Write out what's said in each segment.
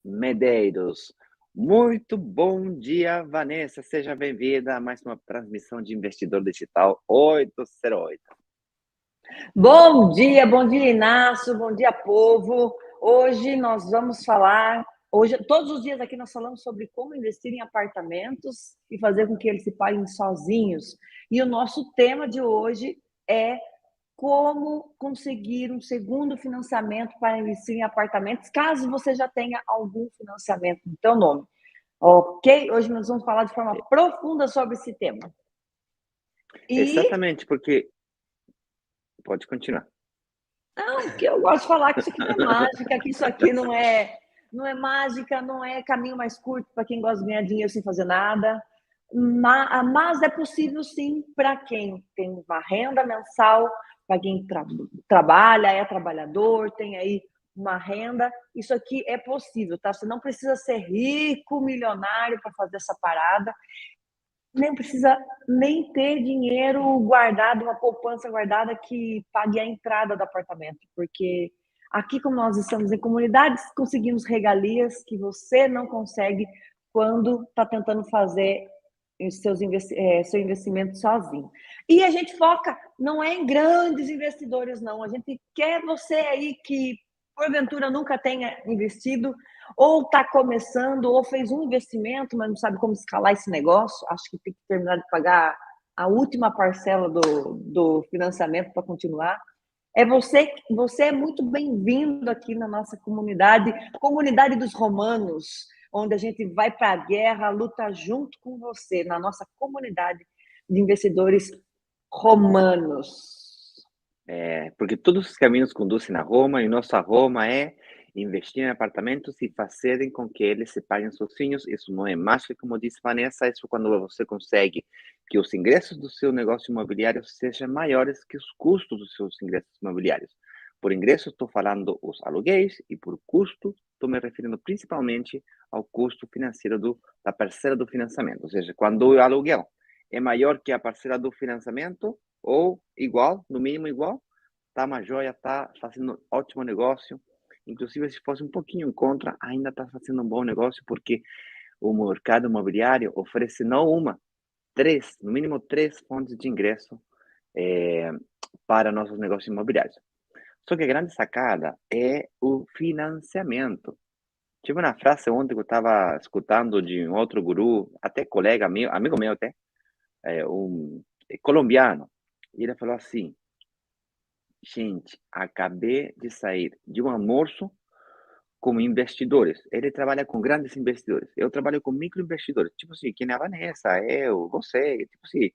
Medeiros. Muito bom dia, Vanessa. Seja bem-vinda a mais uma transmissão de Investidor Digital 808. Bom dia, Inácio, bom dia, povo. Hoje nós vamos falar, todos os dias aqui nós falamos sobre como investir em apartamentos e fazer com que eles se paguem sozinhos. E o nosso tema de hoje é como conseguir um segundo financiamento para investir em apartamentos, caso você já tenha algum financiamento no teu nome. Ok? Hoje nós vamos falar de forma profunda sobre esse tema. Exatamente, porque... Pode continuar. Não, porque eu gosto de falar que isso aqui não é mágica, que isso aqui não é mágica, não é caminho mais curto para quem gosta de ganhar dinheiro sem fazer nada. Mas é possível sim para quem tem uma renda mensal, para quem trabalha, é trabalhador, tem aí uma renda. Isso aqui é possível, tá? Você não precisa ser rico, milionário para fazer essa parada. Nem precisa nem ter dinheiro guardado, uma poupança guardada que pague a entrada do apartamento, porque aqui, como nós estamos em comunidades, conseguimos regalias que você não consegue quando está tentando fazer seu investimento sozinho. E a gente foca, não é em grandes investidores, não. A gente quer você aí que, porventura, nunca tenha investido, ou está começando, ou fez um investimento, mas não sabe como escalar esse negócio. Acho que tem que terminar de pagar a última parcela do financiamento para continuar. Você é muito bem-vindo aqui na nossa comunidade dos romanos, onde a gente vai para a guerra, luta junto com você, na nossa comunidade de investidores romanos. Porque todos os caminhos conduzem a Roma, e nossa Roma é investir em apartamentos e fazerem com que eles se paguem sozinhos. Isso não é mágica, como disse Vanessa, isso quando você consegue que os ingressos do seu negócio imobiliário sejam maiores que os custos dos seus ingressos imobiliários. Por ingresso, estou falando os aluguéis, e por custo, estou me referindo principalmente ao custo financeiro da parcela do financiamento. Ou seja, quando o aluguel é maior que a parcela do financiamento, ou igual, no mínimo igual, tá uma joia, tá fazendo ótimo negócio. Inclusive, se fosse um pouquinho em contra, ainda está fazendo um bom negócio, porque o mercado imobiliário oferece não uma, três, no mínimo três fontes de ingresso para nossos negócios imobiliários. Só que a grande sacada é o financiamento. Tive uma frase ontem que eu estava escutando de um outro guru, até colega meu, amigo meu até, um colombiano, e ele falou assim: gente, acabei de sair de um almoço com investidores. Ele trabalha com grandes investidores. Eu trabalho com microinvestidores. Tipo assim, que nem a Vanessa, eu, você. Tipo assim,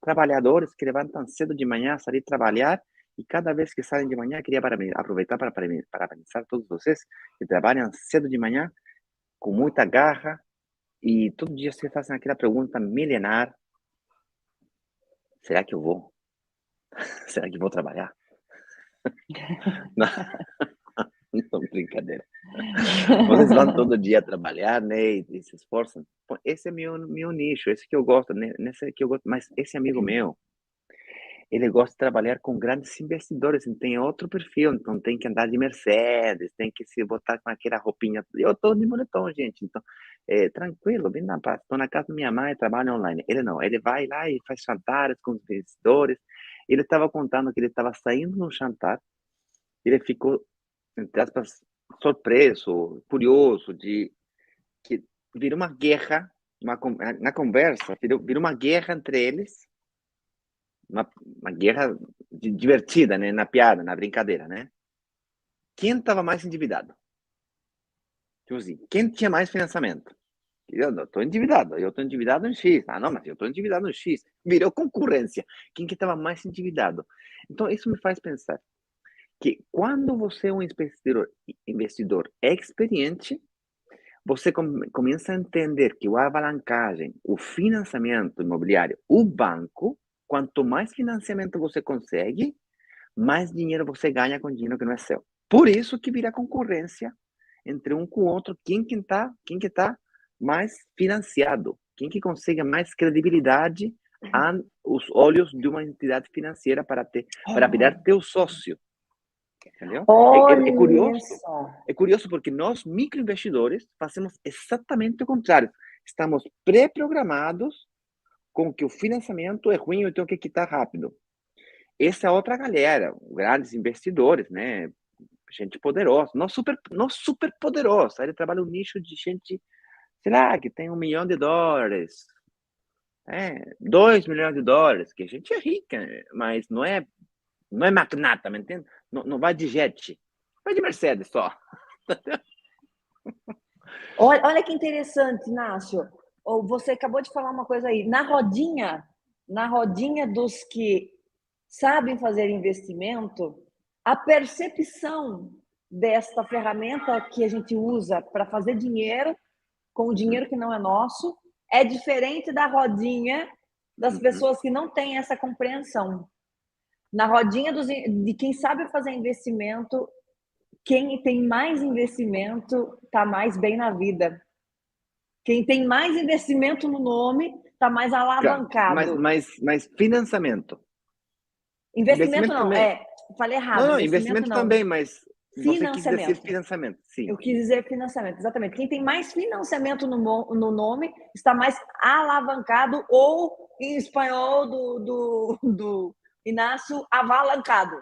trabalhadores que levantam cedo de manhã, sair trabalhar. E cada vez que saem de manhã, queria aproveitar para parabenizar todos vocês que trabalham cedo de manhã, com muita garra. E todo dia se fazem aquela pergunta milenar: será que eu vou? Será que vou trabalhar? Não, não, brincadeira. Vocês vão todo dia trabalhar, né, e se esforçam. Pô, esse é meu nicho, esse que eu gosto, né, nesse que eu gosto. Mas esse amigo meu, ele gosta de trabalhar com grandes investidores, então tem outro perfil, então tem que andar de Mercedes, tem que se botar com aquela roupinha. Eu tô de moletom, gente, então, tranquilo, bem na paz. Tô na casa da minha mãe, trabalho online. Ele não, ele vai lá e faz jantares com os investidores. Ele estava contando que ele estava saindo no jantar, ele ficou, entre aspas, surpreso, curioso de que virou uma guerra, na conversa, virou uma guerra entre eles, uma guerra divertida, né, na piada, na brincadeira, né? Quem estava mais endividado? Tipo assim, quem tinha mais financiamento? Eu não estou endividado, eu estou endividado em X. Ah, não, mas eu estou endividado em X. Virou concorrência. Quem que estava mais endividado? Então, isso me faz pensar que quando você é um investidor experiente, você começa a entender que a alavancagem, o financiamento imobiliário, o banco, quanto mais financiamento você consegue, mais dinheiro você ganha com dinheiro que não é seu. Por isso que vira concorrência entre um com o outro, quem que tá mais financiado, quem que consegue mais credibilidade aos olhos de uma entidade financeira para virar teu sócio. entendeu? Olha só. É curioso porque nós, microinvestidores, fazemos exatamente o contrário. Estamos pré-programados com que o financiamento é ruim, eu tenho que quitar rápido. Essa é outra galera, grandes investidores, né? Gente poderosa, não super poderosa. Ele trabalha um nicho de gente, sei lá, que tem US$ 1 milhão, 2 milhões, que a gente é rica, mas não é magnata, me entende? Não vai de jet, vai de Mercedes só. Olha que interessante, Inácio. Você acabou de falar uma coisa aí. Na rodinha dos que sabem fazer investimento, a percepção desta ferramenta que a gente usa para fazer dinheiro com o dinheiro que não é nosso é diferente da rodinha das pessoas que não têm essa compreensão. Na rodinha de quem sabe fazer investimento, quem tem mais investimento está mais bem na vida. Quem tem mais investimento no nome está mais Claro, alavancado. mas financiamento. Investimento Investimento não, também. falei errado. Não, Investimento investimento não. também, mas você quis dizer Financiamento. financiamento, sim. Eu quis dizer financiamento, exatamente. Quem tem mais financiamento no nome está mais alavancado, ou, em espanhol do Inácio, avalancado.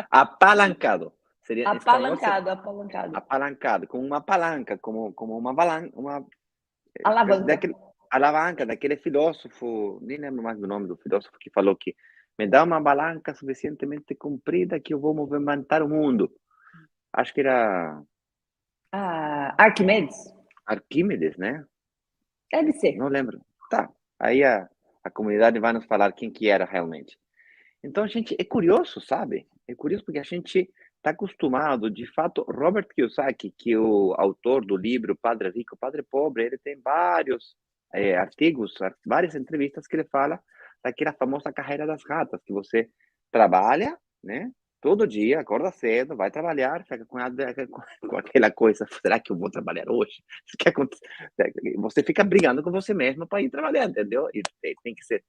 Apalancado. Seria, em espanhol, seria Apalancado. apalancado, com uma palanca, como uma avalanca, Alavanca. daquele, alavanca daquele filósofo, nem lembro mais do nome do filósofo que falou que me dá uma palanca suficientemente comprida que eu vou movimentar o mundo. Acho que era Arquimedes? Arquímedes, né? Deve ser. Não lembro. Tá. Aí a comunidade vai nos falar quem que era realmente. Então, a gente é curioso, sabe? É curioso porque a gente está acostumado, de fato, Robert Kiyosaki, que é o autor do livro Padre Rico, Padre Pobre, ele tem vários artigos, várias entrevistas que ele fala daquela famosa carreira das ratas, que você trabalha, né? Todo dia, acorda cedo, vai trabalhar, fica com aquela coisa, será que eu vou trabalhar hoje? Você fica brigando com você mesmo para ir trabalhar, entendeu? E tem que ser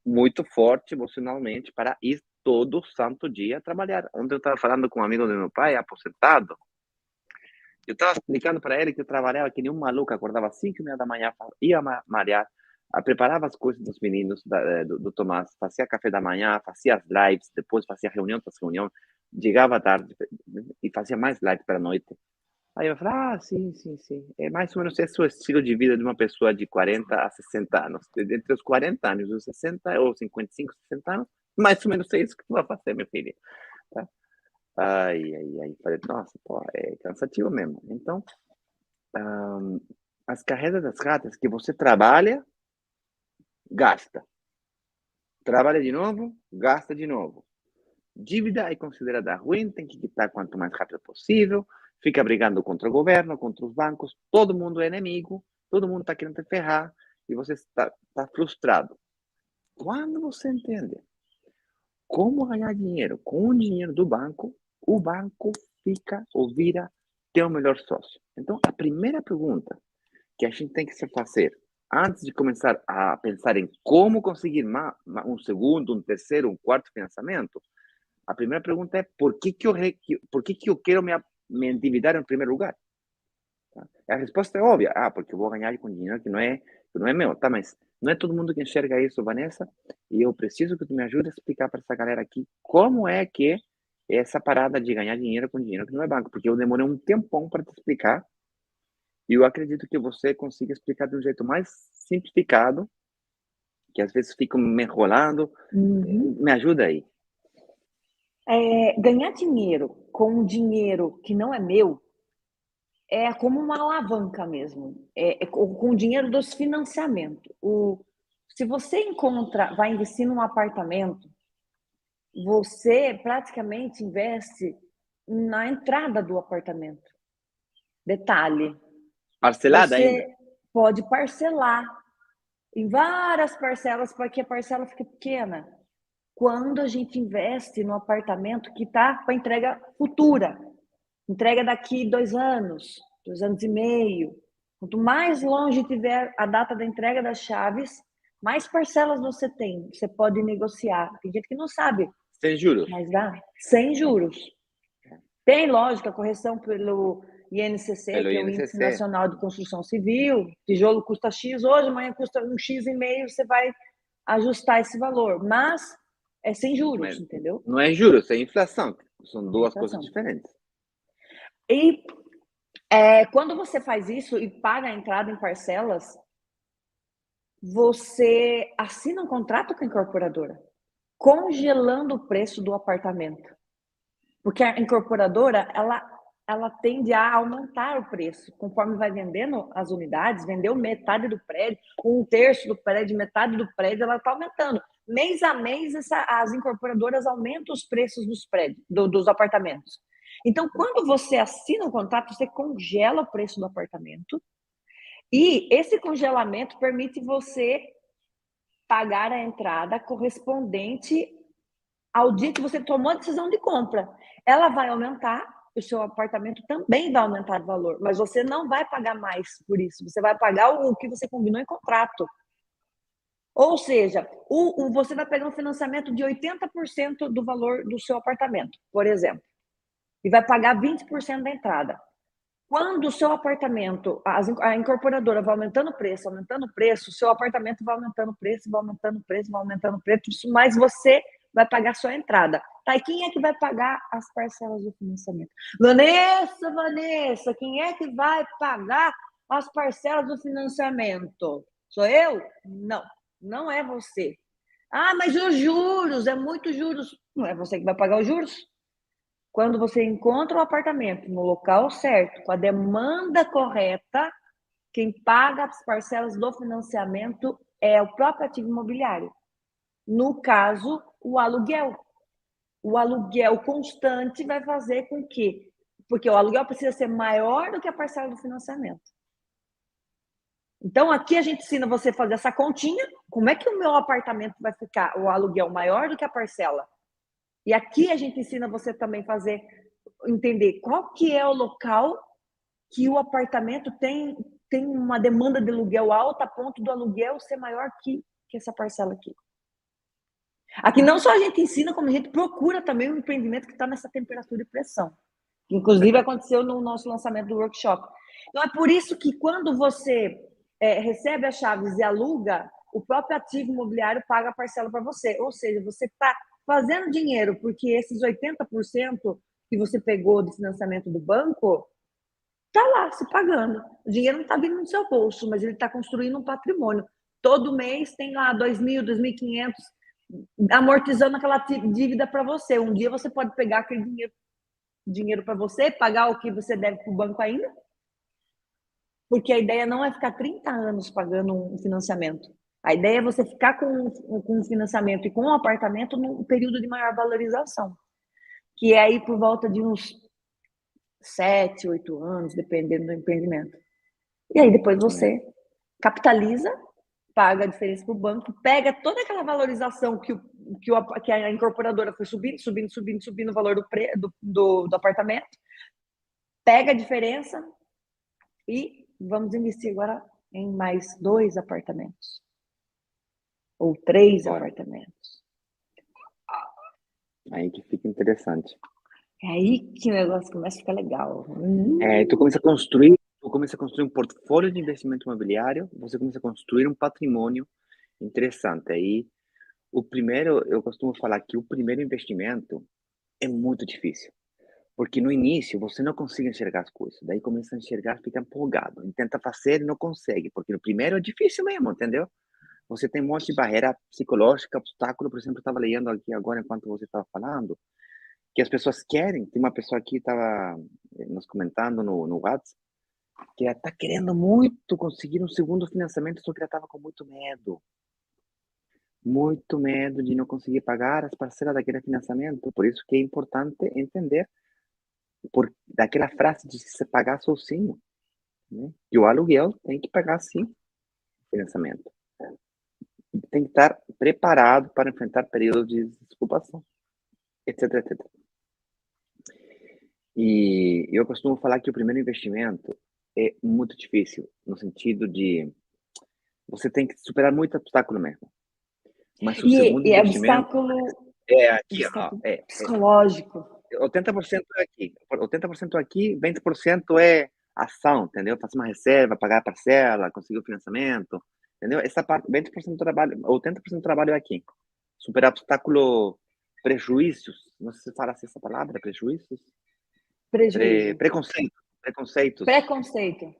muito forte emocionalmente para ir todo santo dia trabalhar. Ontem eu estava falando com um amigo do meu pai, aposentado, eu estava explicando para ele que eu trabalhava que nem um maluco, acordava às 5:30 da manhã, ia malhar, preparava as coisas dos meninos, do Tomás, fazia café da manhã, fazia as lives, depois fazia reunião tras reunião, chegava à tarde e fazia mais lives para a noite. Aí eu falei, sim, sim, sim. É mais ou menos esse o estilo de vida de uma pessoa de 40 a 60 anos. Entre os 40 anos e os 60, ou 55, 60 anos, mais ou menos é isso que tu vai fazer, meu filho. Tá? Ai. Falei, nossa, pô, é cansativo mesmo. Então, as carreiras das ratas que você trabalha, gasta. Trabalha de novo, gasta de novo. Dívida é considerada ruim, tem que quitar quanto mais rápido possível, fica brigando contra o governo, contra os bancos, todo mundo é inimigo, todo mundo está querendo te ferrar e você está frustrado. Quando você entende como ganhar dinheiro com o dinheiro do banco, o banco fica ou vira teu melhor sócio. Então, a primeira pergunta que a gente tem que se fazer antes de começar a pensar em como conseguir um segundo, um terceiro, um quarto financiamento, a primeira pergunta é por que eu quero me endividar em primeiro lugar? Tá? A resposta é óbvia. Porque eu vou ganhar com dinheiro que não é meu. Tá, mas não é todo mundo que enxerga isso, Vanessa. E eu preciso que tu me ajude a explicar para essa galera aqui como é que é essa parada de ganhar dinheiro com dinheiro que não é banco. Porque eu demorei um tempão para te explicar. E eu acredito que você consiga explicar de um jeito mais simplificado, que às vezes fica me enrolando. Me ajuda aí. Ganhar dinheiro com dinheiro que não é meu é como uma alavanca mesmo. Com o dinheiro dos financiamentos. Se você vai investir num apartamento, você praticamente investe na entrada do apartamento. Detalhe, Parcelada ainda? você pode parcelar em várias parcelas para que a parcela fique pequena. Quando a gente investe no apartamento que está para entrega futura, entrega daqui 2 anos, 2 anos e meio. Quanto mais longe tiver a data da entrega das chaves, mais parcelas você tem. Você pode negociar. Tem gente que não sabe Sem juros. Mas dá sem juros. Tem, lógico, a correção pelo INCC, Pelo que é o Índice INCC. Nacional de Construção Civil. Tijolo custa X hoje, amanhã custa um X e meio, você vai ajustar esse valor. Mas é sem juros, Mas entendeu? não é juros, é inflação. São É duas coisas inflação. diferentes. E quando você faz isso e paga a entrada em parcelas, você assina um contrato com a incorporadora, congelando o preço do apartamento. Porque a incorporadora, ela tende a aumentar o preço. Conforme vai vendendo as unidades, vendeu metade do prédio, um terço do prédio, metade do prédio, ela está aumentando. Mês a mês, as incorporadoras aumentam os preços dos prédios, dos apartamentos. Então, quando você assina um contrato, você congela o preço do apartamento e esse congelamento permite você pagar a entrada correspondente ao dia que você tomou a decisão de compra. Ela vai aumentar, o seu apartamento também vai aumentar o valor, mas você não vai pagar mais por isso, você vai pagar o que você combinou em contrato. Ou seja, você vai pegar um financiamento de 80% do valor do seu apartamento, por exemplo, e vai pagar 20% da entrada. Quando o seu apartamento, a incorporadora vai aumentando o preço, o seu apartamento vai aumentando o preço, vai aumentando o preço, vai aumentando o preço, mas você vai pagar só a entrada. Tá, e quem é que vai pagar as parcelas do financiamento? Vanessa, quem é que vai pagar as parcelas do financiamento? Sou eu? Não, não é você. Ah, mas os juros, é muito juros. Não é você que vai pagar os juros? Quando você encontra o apartamento no local certo, com a demanda correta, quem paga as parcelas do financiamento é o próprio ativo imobiliário. No caso, o aluguel. O aluguel constante vai fazer com que... Porque o aluguel precisa ser maior do que a parcela do financiamento. Então, aqui a gente ensina você a fazer essa continha. Como é que o meu apartamento vai ficar, o aluguel maior do que a parcela? E aqui a gente ensina você também a entender qual que é o local que o apartamento tem uma demanda de aluguel alta a ponto do aluguel ser maior que essa parcela aqui. Aqui não só a gente ensina, como a gente procura também um empreendimento que está nessa temperatura e pressão. Que inclusive aconteceu no nosso lançamento do workshop. Então é por isso que quando você recebe as chaves e aluga, o próprio ativo imobiliário paga a parcela para você. Ou seja, você está fazendo dinheiro porque esses 80% que você pegou de financiamento do banco está lá se pagando. O dinheiro não está vindo no seu bolso, mas ele está construindo um patrimônio. Todo mês tem lá 2.000, 2.500 amortizando aquela dívida para você. Um dia você pode pegar aquele dinheiro para você, pagar o que você deve para o banco ainda, porque a ideia não é ficar 30 anos pagando um financiamento. A ideia é você ficar com um financiamento e com um apartamento num período de maior valorização, que é aí por volta de uns 7, 8 anos, dependendo do empreendimento. E aí depois você capitaliza, paga a diferença para o banco, pega toda aquela valorização que a incorporadora foi subindo o valor do apartamento, pega a diferença e vamos investir agora em mais 2 apartamentos. Ou 3 apartamentos. Aí que fica interessante. É aí que o negócio começa a ficar legal. Tu começa a construir um portfólio de investimento imobiliário, você começa a construir um patrimônio interessante. Aí, eu costumo falar que o primeiro investimento é muito difícil. Porque no início você não consegue enxergar as coisas, daí começa a enxergar, fica empolgado, e tenta fazer e não consegue, porque no primeiro é difícil mesmo, entendeu? Você tem um monte de barreira psicológica, obstáculo, por exemplo, eu estava lendo aqui agora enquanto você estava falando, que as pessoas querem, tem uma pessoa aqui que estava nos comentando no WhatsApp, que ela está querendo muito conseguir um segundo financiamento, só que ela estava com muito medo de não conseguir pagar as parcelas daquele financiamento, por isso que é importante entender daquela frase de se pagar sozinho, né? E o aluguel tem que pagar sim o financiamento. Tem que estar preparado para enfrentar períodos de desocupação, etc, etc. E eu costumo falar que o primeiro investimento é muito difícil, no sentido de você tem que superar muito obstáculo mesmo. Mas o segundo investimento obstáculo É aqui, ó, Desconto psicológico. 80% é aqui. 80% aqui, 20% é ação, entendeu? Fazer uma reserva, pagar a parcela, conseguir o financiamento, entendeu? Essa parte, 20% do trabalho, 80% do trabalho é aqui. Superar obstáculo, prejuízos, não sei se fala assim essa palavra, prejuízos? Prejuízo. Preconceitos. Preconceito.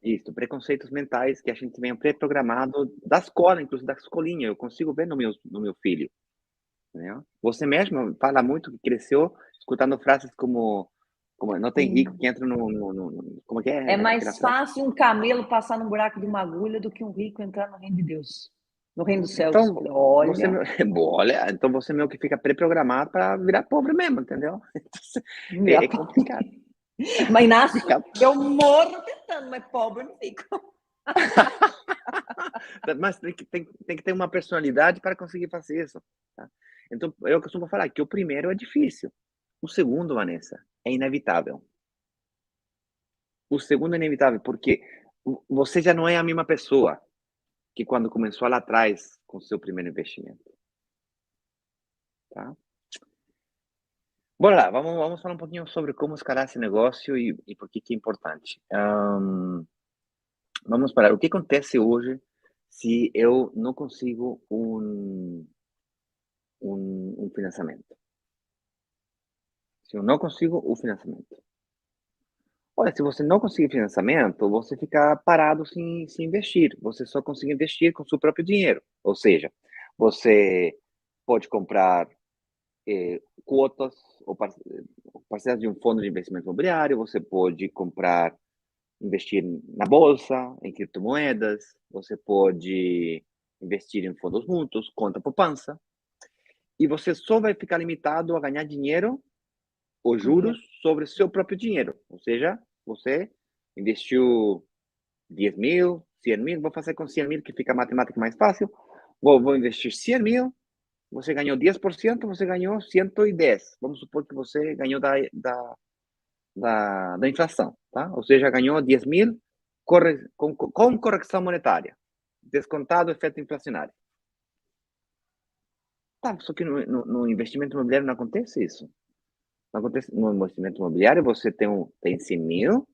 Isso, preconceitos mentais que a gente vem pré-programado da escola, inclusive da escolinha. Eu consigo ver no meu filho, entendeu? Você mesmo fala muito que cresceu escutando frases como não tem rico que entra como que É é aquela mais frase? fácil um camelo passar no buraco de uma agulha do que um rico entrar no reino de Deus, no reino dos céus. Então, Falei, você olha, meu olha, então você meio que fica pré-programado para virar pobre mesmo, entendeu? É minha... complicado. mas Inácio, Fica eu morro tentando, mas pobre eu não fico. mas tem que ter uma personalidade para conseguir fazer isso, tá? Então, eu costumo falar que o primeiro é difícil, o segundo, Vanessa, é inevitável. O segundo é inevitável, porque você já não é a mesma pessoa que quando começou lá atrás com o seu primeiro investimento, tá? Bora lá, vamos falar um pouquinho sobre como escalar esse negócio e por que é importante. Vamos parar. O que acontece hoje se eu não consigo um financiamento? Se eu não consigo o financiamento. Olha, se você não conseguir financiamento, você fica parado sem investir. Você só consegue investir com o seu próprio dinheiro. Ou seja, você pode comprar cotas ou parcelas de um fundo de investimento imobiliário, você pode comprar, investir na bolsa, em criptomoedas, você pode investir em fundos mútuos, conta poupança, e você só vai ficar limitado a ganhar dinheiro os juros sobre o seu próprio dinheiro. Ou seja, você investiu 10 mil, 100 mil, vou fazer com 100 mil que fica a matemática mais fácil, vou investir 100 mil, você ganhou 10%, você ganhou 110. Vamos supor que você ganhou da inflação, tá? Ou seja, ganhou 10 mil com correção monetária, descontado o efeito inflacionário. Tá, só que no investimento imobiliário não acontece isso. Não acontece, no investimento imobiliário você tem 100 mil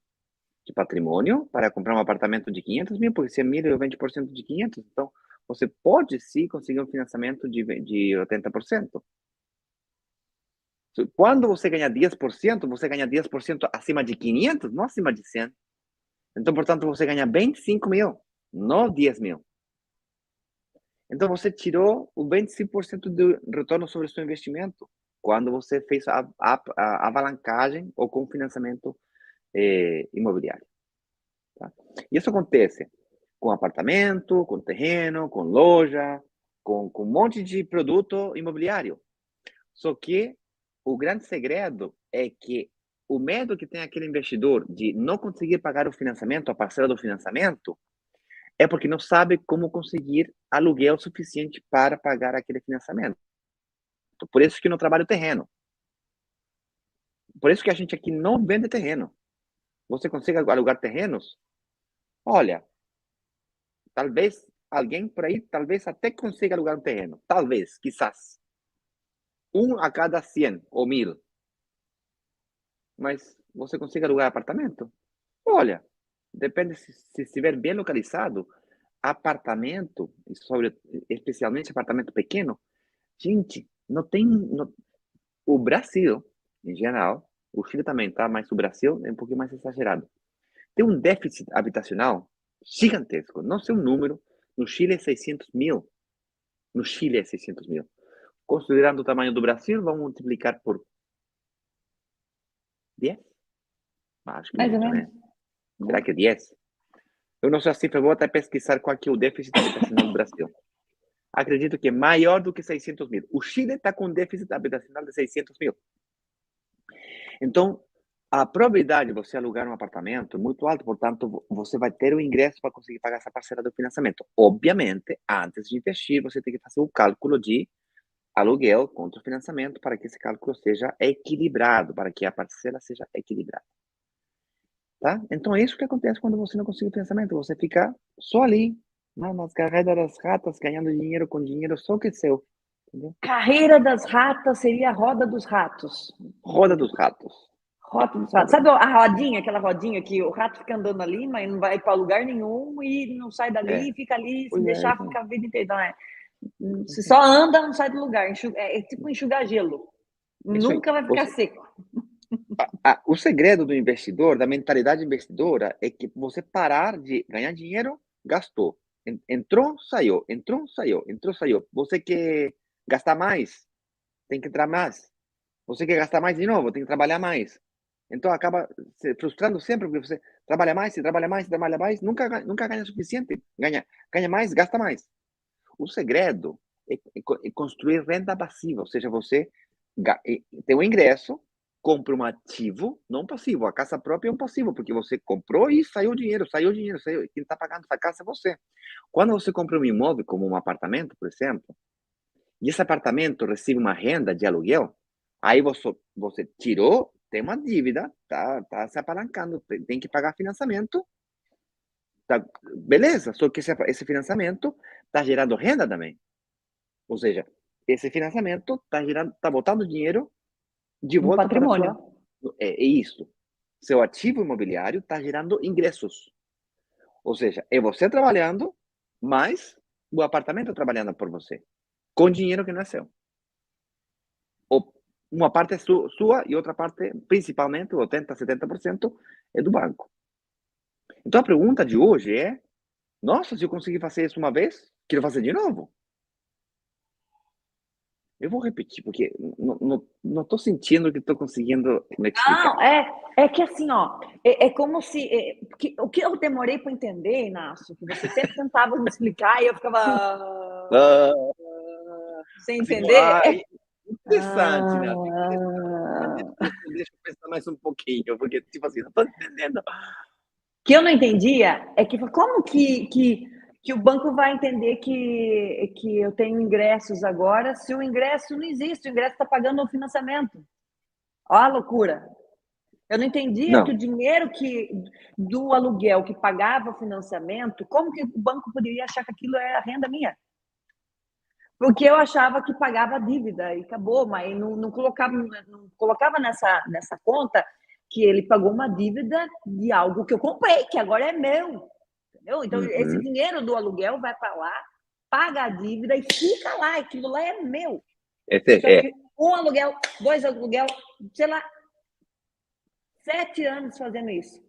de patrimônio para comprar um apartamento de 500 mil, porque 100 mil é 20% de 500, então você pode sim conseguir um financiamento de 80%. Quando você ganha 10%, você ganha 10% acima de 500, não acima de 100. Então, portanto, você ganha 25 mil, não 10 mil. Então, você tirou o 25% do retorno sobre o seu investimento quando você fez a alavancagem ou com financiamento imobiliário. Tá? Isso acontece com apartamento, com terreno, com loja, com um monte de produto imobiliário. Só que o grande segredo é que o medo que tem aquele investidor de não conseguir pagar o financiamento, a parcela do financiamento, é porque não sabe como conseguir aluguel suficiente para pagar aquele financiamento. Por isso que não trabalha o terreno. Por isso que a gente aqui não vende terreno. Você consegue alugar terrenos? Olha, talvez alguém por aí, talvez até consiga alugar um terreno. Talvez, quizás. Um a cada 100 ou 1000. Mas você consegue alugar apartamento? Olha, depende se estiver bem localizado. Apartamento, especialmente apartamento pequeno, gente, não tem. O Brasil, em geral, o Chile também, tá? Mas o Brasil é um pouquinho mais exagerado. Tem um déficit habitacional gigantesco. Não sei o número. No Chile é 600 mil. No Chile é 600 mil. Considerando o tamanho do Brasil, vamos multiplicar por 10? Acho que Mais ou muito, menos. né? Será que é 10? Eu não sei a cifra, vou até pesquisar qual que é o déficit habitacional do Brasil. Acredito que é maior do que 600 mil. O Chile está com déficit habitacional de 600 mil. Então, a probabilidade de você alugar um apartamento é muito alta, portanto, você vai ter o ingresso para conseguir pagar essa parcela do financiamento. Obviamente, antes de investir, você tem que fazer o cálculo de aluguel contra o financiamento para que esse cálculo seja equilibrado, para que a parcela seja equilibrada. Tá? Então, é isso que acontece quando você não consegue o financiamento. Você fica só ali, nas carreiras das ratas, ganhando dinheiro com dinheiro só que é seu. Carreira das ratas seria a roda dos ratos. Roda dos ratos. Roda dos ratos. Sabe a rodinha, aquela rodinha que o rato fica andando ali, mas não vai para lugar nenhum e não sai dali, fica ali, se deixar, fica a vida inteira. Então, se só anda, não sai do lugar. É tipo enxugar gelo. Nunca vai ficar seco. O segredo do investidor, da mentalidade investidora, é que você parar de ganhar dinheiro, gastou. Entrou, saiu, entrou, saiu, entrou, saiu. Você quer gastar mais? Tem que entrar mais. Você quer gastar mais de novo? Tem que trabalhar mais. Então acaba se frustrando sempre, porque você trabalha mais, trabalha mais, trabalha mais, nunca ganha o suficiente. Ganha mais, gasta mais. O segredo é construir renda passiva, ou seja, você tem um ingresso, compra um ativo, não passivo. A casa própria é um passivo, porque você comprou e saiu o dinheiro, saiu. Quem está pagando essa casa é você. Quando você compra um imóvel, como um apartamento, por exemplo, e esse apartamento recebe uma renda de aluguel, aí você tirou, tem uma dívida, tá se apalancando, tem que pagar financiamento, tá, beleza, só que esse financiamento está gerando renda também. Ou seja, esse financiamento está botando dinheiro de Um volta para a patrimônio. sua. É isso. Seu ativo imobiliário está gerando ingressos. Ou seja, é você trabalhando, mas o apartamento trabalhando por você, com dinheiro que não é seu. Uma parte é sua e outra parte, principalmente, 80%, 70%, é do banco. Então a pergunta de hoje é: nossa, se eu conseguir fazer isso uma vez, quero fazer de novo. Eu vou repetir, porque não estou sentindo que estou conseguindo me explicar. Não, é que assim, ó, é como se. O que eu demorei para entender, Inácio, que você sempre tentava me explicar e eu ficava. Ah, Sem assim, entender. interessante, né? Deixa eu pensar mais um pouquinho, porque, tipo assim, não estou entendendo. Que eu não entendia é que como que o banco vai entender que eu tenho ingressos agora se o ingresso não existe, o ingresso está pagando o financiamento. Olha a loucura. Eu não entendia que Não, o dinheiro do aluguel que pagava o financiamento, como que o banco poderia achar que aquilo era renda minha? Porque eu achava que pagava a dívida e acabou, mas não colocava nessa conta que ele pagou uma dívida de algo que eu comprei, que agora é meu. Entendeu? Então, esse dinheiro do aluguel vai para lá, paga a dívida e fica lá, aquilo lá é meu. Só que um aluguel, dois aluguel, sei lá, 7 anos fazendo isso.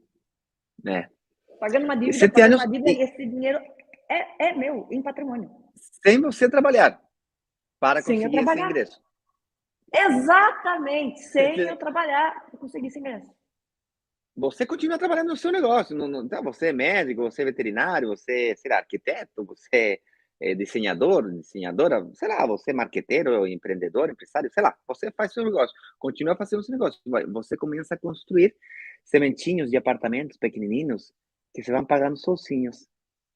Pagando uma E dívida, 7 anos e esse dinheiro é meu, em patrimônio. sem você trabalhar para Sem eu conseguir esse trabalhar. ingresso. Exatamente, sem eu trabalhar, eu consegui esse ingresso. Você continua trabalhando no seu negócio. Então, você é médico, você é veterinário, você é, sei lá, arquiteto, você é desenhadora, sei lá, você é marqueteiro, empreendedor, empresário, sei lá, você faz seu negócio, continua fazendo seu negócio. Você começa a construir sementinhos de apartamentos pequenininhos que você vão pagando sozinhos.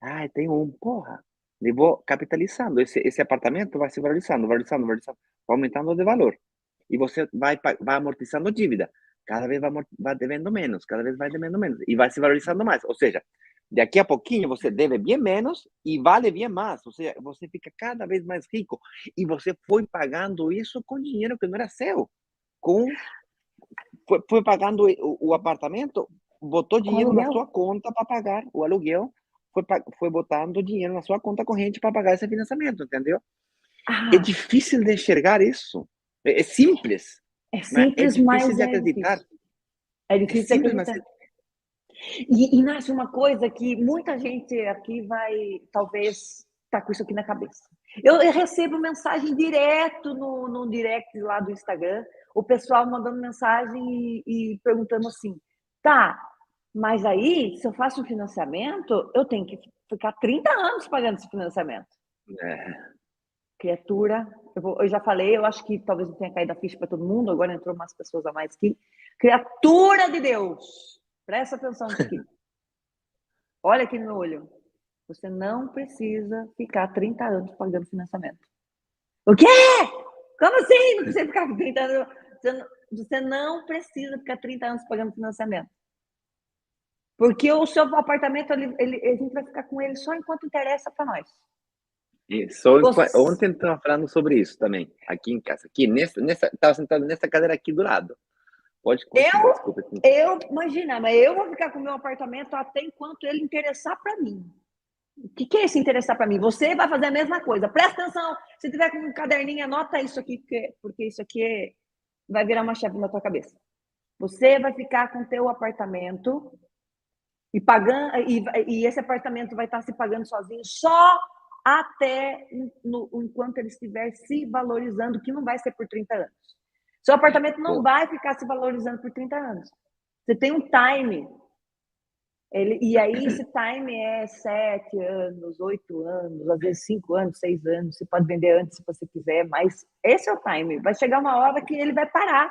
Ah, tem um, porra. E vou capitalizando. Esse apartamento vai se valorizando, valorizando, valorizando, vai aumentando de valor. E você vai amortizando dívida. Cada vez vai devendo menos, cada vez vai devendo menos. E vai se valorizando mais. Ou seja, daqui a pouquinho você deve bem menos e vale bem mais. Ou seja, você fica cada vez mais rico. E você foi pagando isso com dinheiro que não era seu. Foi pagando o apartamento, botou Com dinheiro na aluguel. sua conta para pagar o aluguel, foi botando dinheiro na sua conta corrente para pagar esse financiamento, entendeu? É Ah, difícil de enxergar isso. É simples, é mas é simples, difícil mas de é acreditar. difícil. É É difícil de simples, mas acreditar. E nasce uma coisa que muita gente aqui vai, talvez, tá com isso aqui na cabeça. Eu recebo mensagem direto no direct lá do Instagram, o pessoal mandando mensagem e perguntando assim, tá, mas aí, se eu faço um financiamento, eu tenho que ficar 30 anos pagando esse financiamento. é, Criatura, eu já falei, eu acho que talvez não tenha caído a ficha para todo mundo, agora entrou umas pessoas a mais aqui. Criatura de Deus, presta atenção nisso aqui. Olha aqui no meu olho. Você não precisa ficar 30 anos pagando financiamento. O quê? Como assim? Não precisa ficar 30 anos. Você não precisa ficar 30 anos pagando financiamento. Porque o seu apartamento, a gente vai ficar com ele só enquanto interessa para nós. Ontem estava falando sobre isso também, aqui em casa. Aqui, estava sentado nessa cadeira aqui do lado. Pode continuar, desculpa. Imagina, mas eu vou ficar com o meu apartamento até enquanto ele interessar para mim. O que é esse interessar para mim? Você vai fazer a mesma coisa. Presta atenção. Se tiver com um caderninho, anota isso aqui, porque isso aqui vai virar uma chave na tua cabeça. Você vai ficar com o teu apartamento e pagando, e esse apartamento vai estar se pagando sozinho só até enquanto ele estiver se valorizando, que não vai ser por 30 anos. Seu apartamento não vai ficar se valorizando por 30 anos. Você tem um time. E aí esse time é 7 anos, 8 anos, às vezes 5 anos, 6 anos. Você pode vender antes se você quiser, mas esse é o time. Vai chegar uma hora que ele vai parar.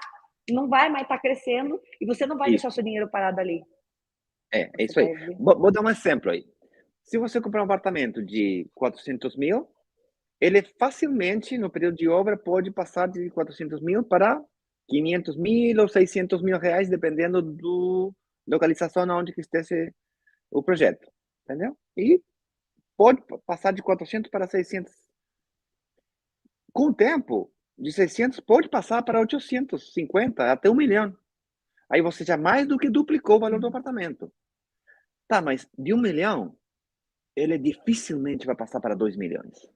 Não vai mais estar crescendo e você não vai deixar o seu dinheiro parado ali. É isso aí. Vou dar um exemplo aí. Se você comprar um apartamento de 400 mil, ele facilmente, no período de obra, pode passar de 400 mil para 500 mil ou 600 mil reais, dependendo do localização onde que esteja o projeto, entendeu? E pode passar de 400 para 600. Com o tempo, de 600 pode passar para 850, até 1 milhão. Aí você já mais do que duplicou o valor do apartamento. Tá, mas de 1 milhão, ele dificilmente vai passar para 2 milhões.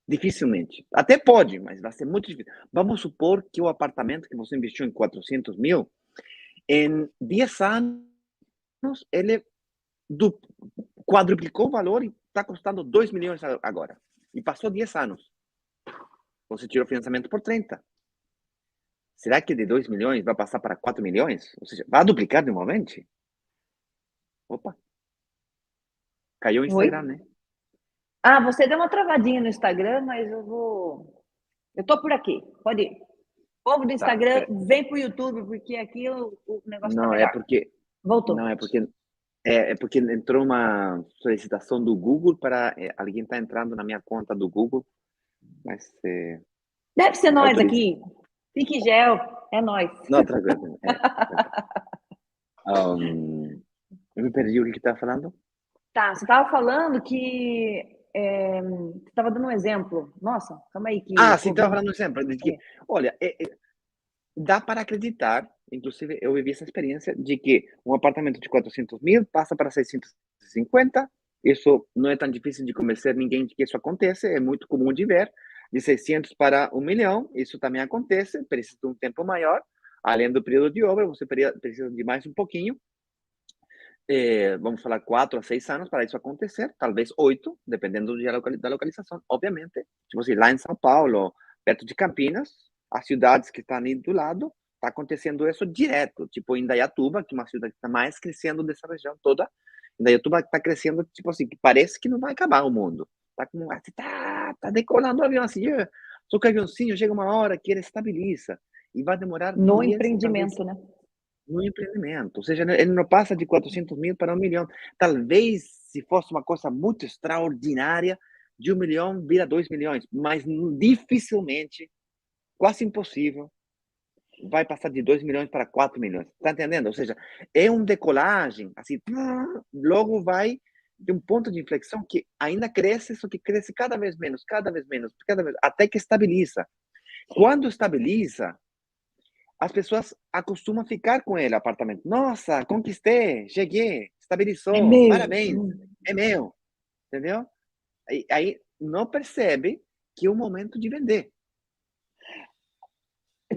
Dificilmente. Até pode, mas vai ser muito difícil. Vamos supor que o apartamento que você investiu em 400 mil, em 10 anos, ele quadruplicou o valor e está custando 2 milhões agora. E passou 10 anos. Você tirou financiamento por 30. Será que de 2 milhões vai passar para 4 milhões? Ou seja, vai duplicar de novamente? Opa. Caiu o Instagram, né? Ah, você deu uma travadinha no Instagram, mas eu tô por aqui. Pode ir. Povo do Instagram, vem pro YouTube, porque aqui o negócio tá melhor. Voltou. Não, é porque entrou uma solicitação do Google para alguém tá entrando na minha conta do Google, mas deve ser nós aqui. Fique gel, é nós. Não, tranquilo. Eu me perdi o que tá falando. Tá, você tava falando que você tava dando um exemplo. Nossa, calma aí. Sim, tava falando um exemplo. De que, olha, dá para acreditar, inclusive eu vivi essa experiência, de que um apartamento de 400 mil passa para 650. Isso não é tão difícil de convencer ninguém de que isso acontece, é muito comum de ver. De 600 para 1 milhão, isso também acontece, precisa de um tempo maior. Além do período de obra, você precisa de mais um pouquinho. Vamos falar 4 a 6 anos para isso acontecer, talvez 8, dependendo da localização, obviamente. Tipo assim, lá em São Paulo, perto de Campinas, as cidades que estão ali do lado, está acontecendo isso direto. Tipo, Indaiatuba, que é uma cidade que está mais crescendo dessa região toda. Indaiatuba está crescendo, tipo assim, que parece que não vai acabar o mundo. Está como assim, tá decolando o avião assim, só que o aviãozinho chega uma hora que ele estabiliza e vai demorar no empreendimento, talvez, né? No empreendimento, ou seja, ele não passa de 400 mil para 1 milhão. Talvez, se fosse uma coisa muito extraordinária, de 1 milhão vira 2 milhões, mas dificilmente, quase impossível, vai passar de 2 milhões para 4 milhões. Está entendendo? Ou seja, é uma decolagem, assim, logo vai de um ponto de inflexão que ainda cresce, só que cresce cada vez menos, até que estabiliza. Quando estabiliza, as pessoas acostumam ficar com ele, apartamento. Nossa, conquistei, cheguei, estabilizou, parabéns, é meu, entendeu? Aí não percebe que é o momento de vender.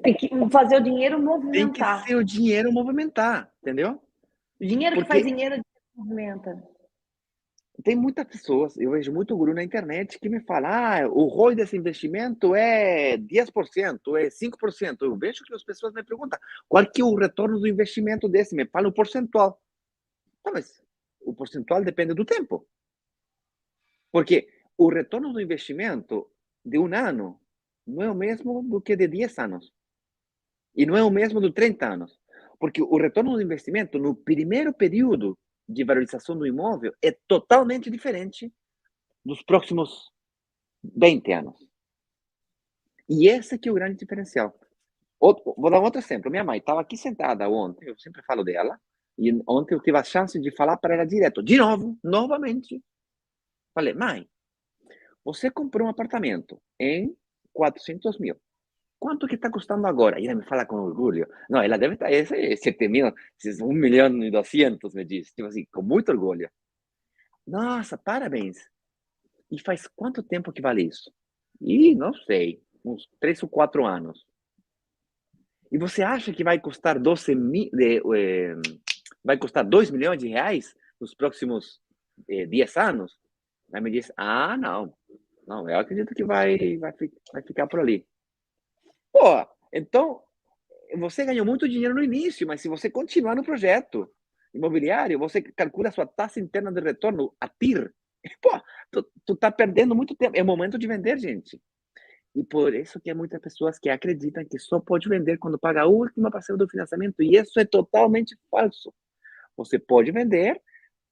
Tem que fazer o dinheiro movimentar. Tem que ser o dinheiro movimentar, entendeu? O dinheiro que faz dinheiro movimenta. Tem muitas pessoas, eu vejo muito guru na internet que me falam, o ROI desse investimento é 10%, é 5%. Eu vejo que as pessoas me perguntam, qual que é o retorno do investimento desse? Me fala o percentual. Tá, mas o percentual depende do tempo. Porque o retorno do investimento de 1 ano não é o mesmo do que de 10 anos. E não é o mesmo de 30 anos. Porque o retorno do investimento no primeiro período de valorização do imóvel é totalmente diferente dos próximos 20 anos. E esse que é o grande diferencial. Vou dar um outro exemplo. Minha mãe estava aqui sentada ontem, eu sempre falo dela, e ontem eu tive a chance de falar para ela direto. De novo, novamente. Falei, mãe, você comprou um apartamento em 400 mil. Quanto que está custando agora? E ela me fala com orgulho. Não, ela deve estar, esse 7 mil, esses 1.200.000, me diz. Tipo assim, com muito orgulho. Nossa, parabéns. E faz quanto tempo que vale isso? E não sei, uns 3 ou 4 anos. E você acha que vai custar 12 mil, vai custar 2 milhões de reais nos próximos 10 anos? Aí me diz, não. Não, eu acredito que vai ficar por ali. Pô, então, você ganhou muito dinheiro no início, mas se você continuar no projeto imobiliário, você calcula a sua taxa interna de retorno, a TIR. Pô, tu tá perdendo muito tempo. É o momento de vender, gente. E por isso que há muitas pessoas que acreditam que só pode vender quando paga a última parcela do financiamento. E isso é totalmente falso. Você pode vender,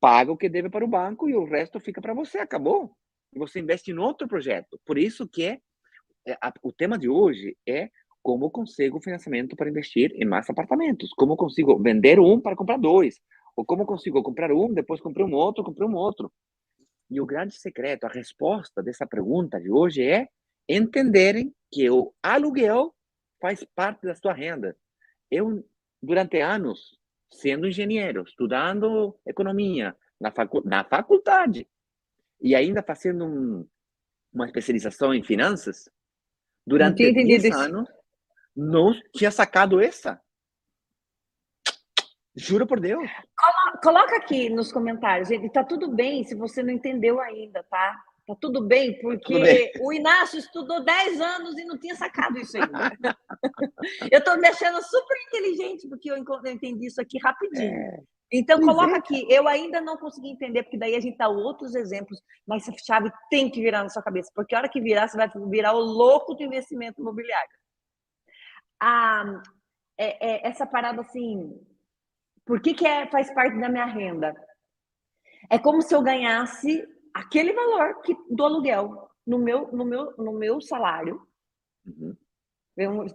paga o que deve para o banco e o resto fica para você. Acabou. E você investe em outro projeto. Por isso que o tema de hoje é como consigo financiamento para investir em mais apartamentos. Como consigo vender um para comprar dois. Ou como consigo comprar um, depois comprar um outro. E o grande secreto, a resposta dessa pergunta de hoje é entenderem que o aluguel faz parte da sua renda. Eu, durante anos, sendo engenheiro, estudando economia na faculdade e ainda fazendo uma especialização em finanças, Não tinha durante entendido 10 isso. anos, não tinha sacado essa. Juro por Deus. Coloca aqui nos comentários, gente. Tá tudo bem se você não entendeu ainda, tá? Tá tudo bem, Tudo bem. porque o Inácio estudou 10 anos e não tinha sacado isso ainda. Eu tô me achando super inteligente, porque eu entendi isso aqui rapidinho. Então, Pois coloca é, aqui. Eu ainda não consegui entender, porque daí a gente dá outros exemplos, mas essa chave tem que virar na sua cabeça, porque a hora que virar, você vai virar o louco do investimento imobiliário. Essa parada assim, por que faz parte da minha renda? É como se eu ganhasse aquele valor do aluguel no meu salário. Uhum.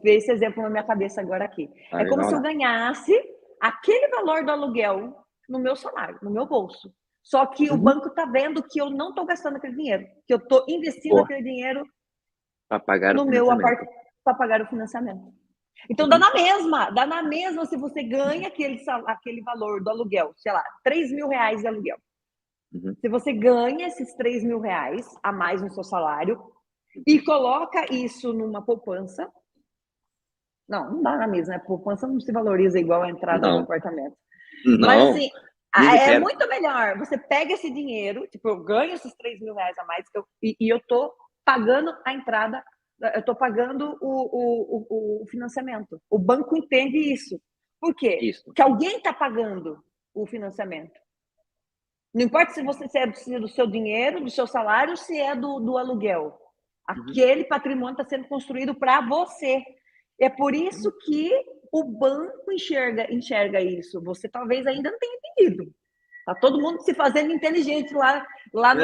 Ver esse exemplo na minha cabeça agora aqui. É como Vamos se eu lá. ganhasse aquele valor do aluguel no meu salário, no meu bolso. Só que o Uhum. banco está vendo que eu não estou gastando aquele dinheiro, que eu estou investindo Boa. aquele dinheiro Para pagar o no meu financiamento. apartamento para pagar o financiamento. Então Uhum. dá na mesma se você ganha aquele valor do aluguel, sei lá, 3 mil reais de aluguel. Uhum. Se você ganha esses 3 mil reais a mais no seu salário e coloca isso numa poupança, não dá na mesma, né? Poupança não se valoriza igual a entrada do Não, apartamento. Mas não, assim, nem de é perto. muito melhor. Você pega esse dinheiro, tipo, eu ganho esses 3 mil reais a mais e eu tô pagando a entrada, eu tô pagando o financiamento. O banco entende isso. Por quê? Isso. Porque alguém está pagando o financiamento. Não importa se você é do seu dinheiro, do seu salário, se é do aluguel. Uhum. Aquele patrimônio está sendo construído para você. É por isso que o banco enxerga isso. Você talvez ainda não tenha entendido. Tá todo mundo se fazendo inteligente lá no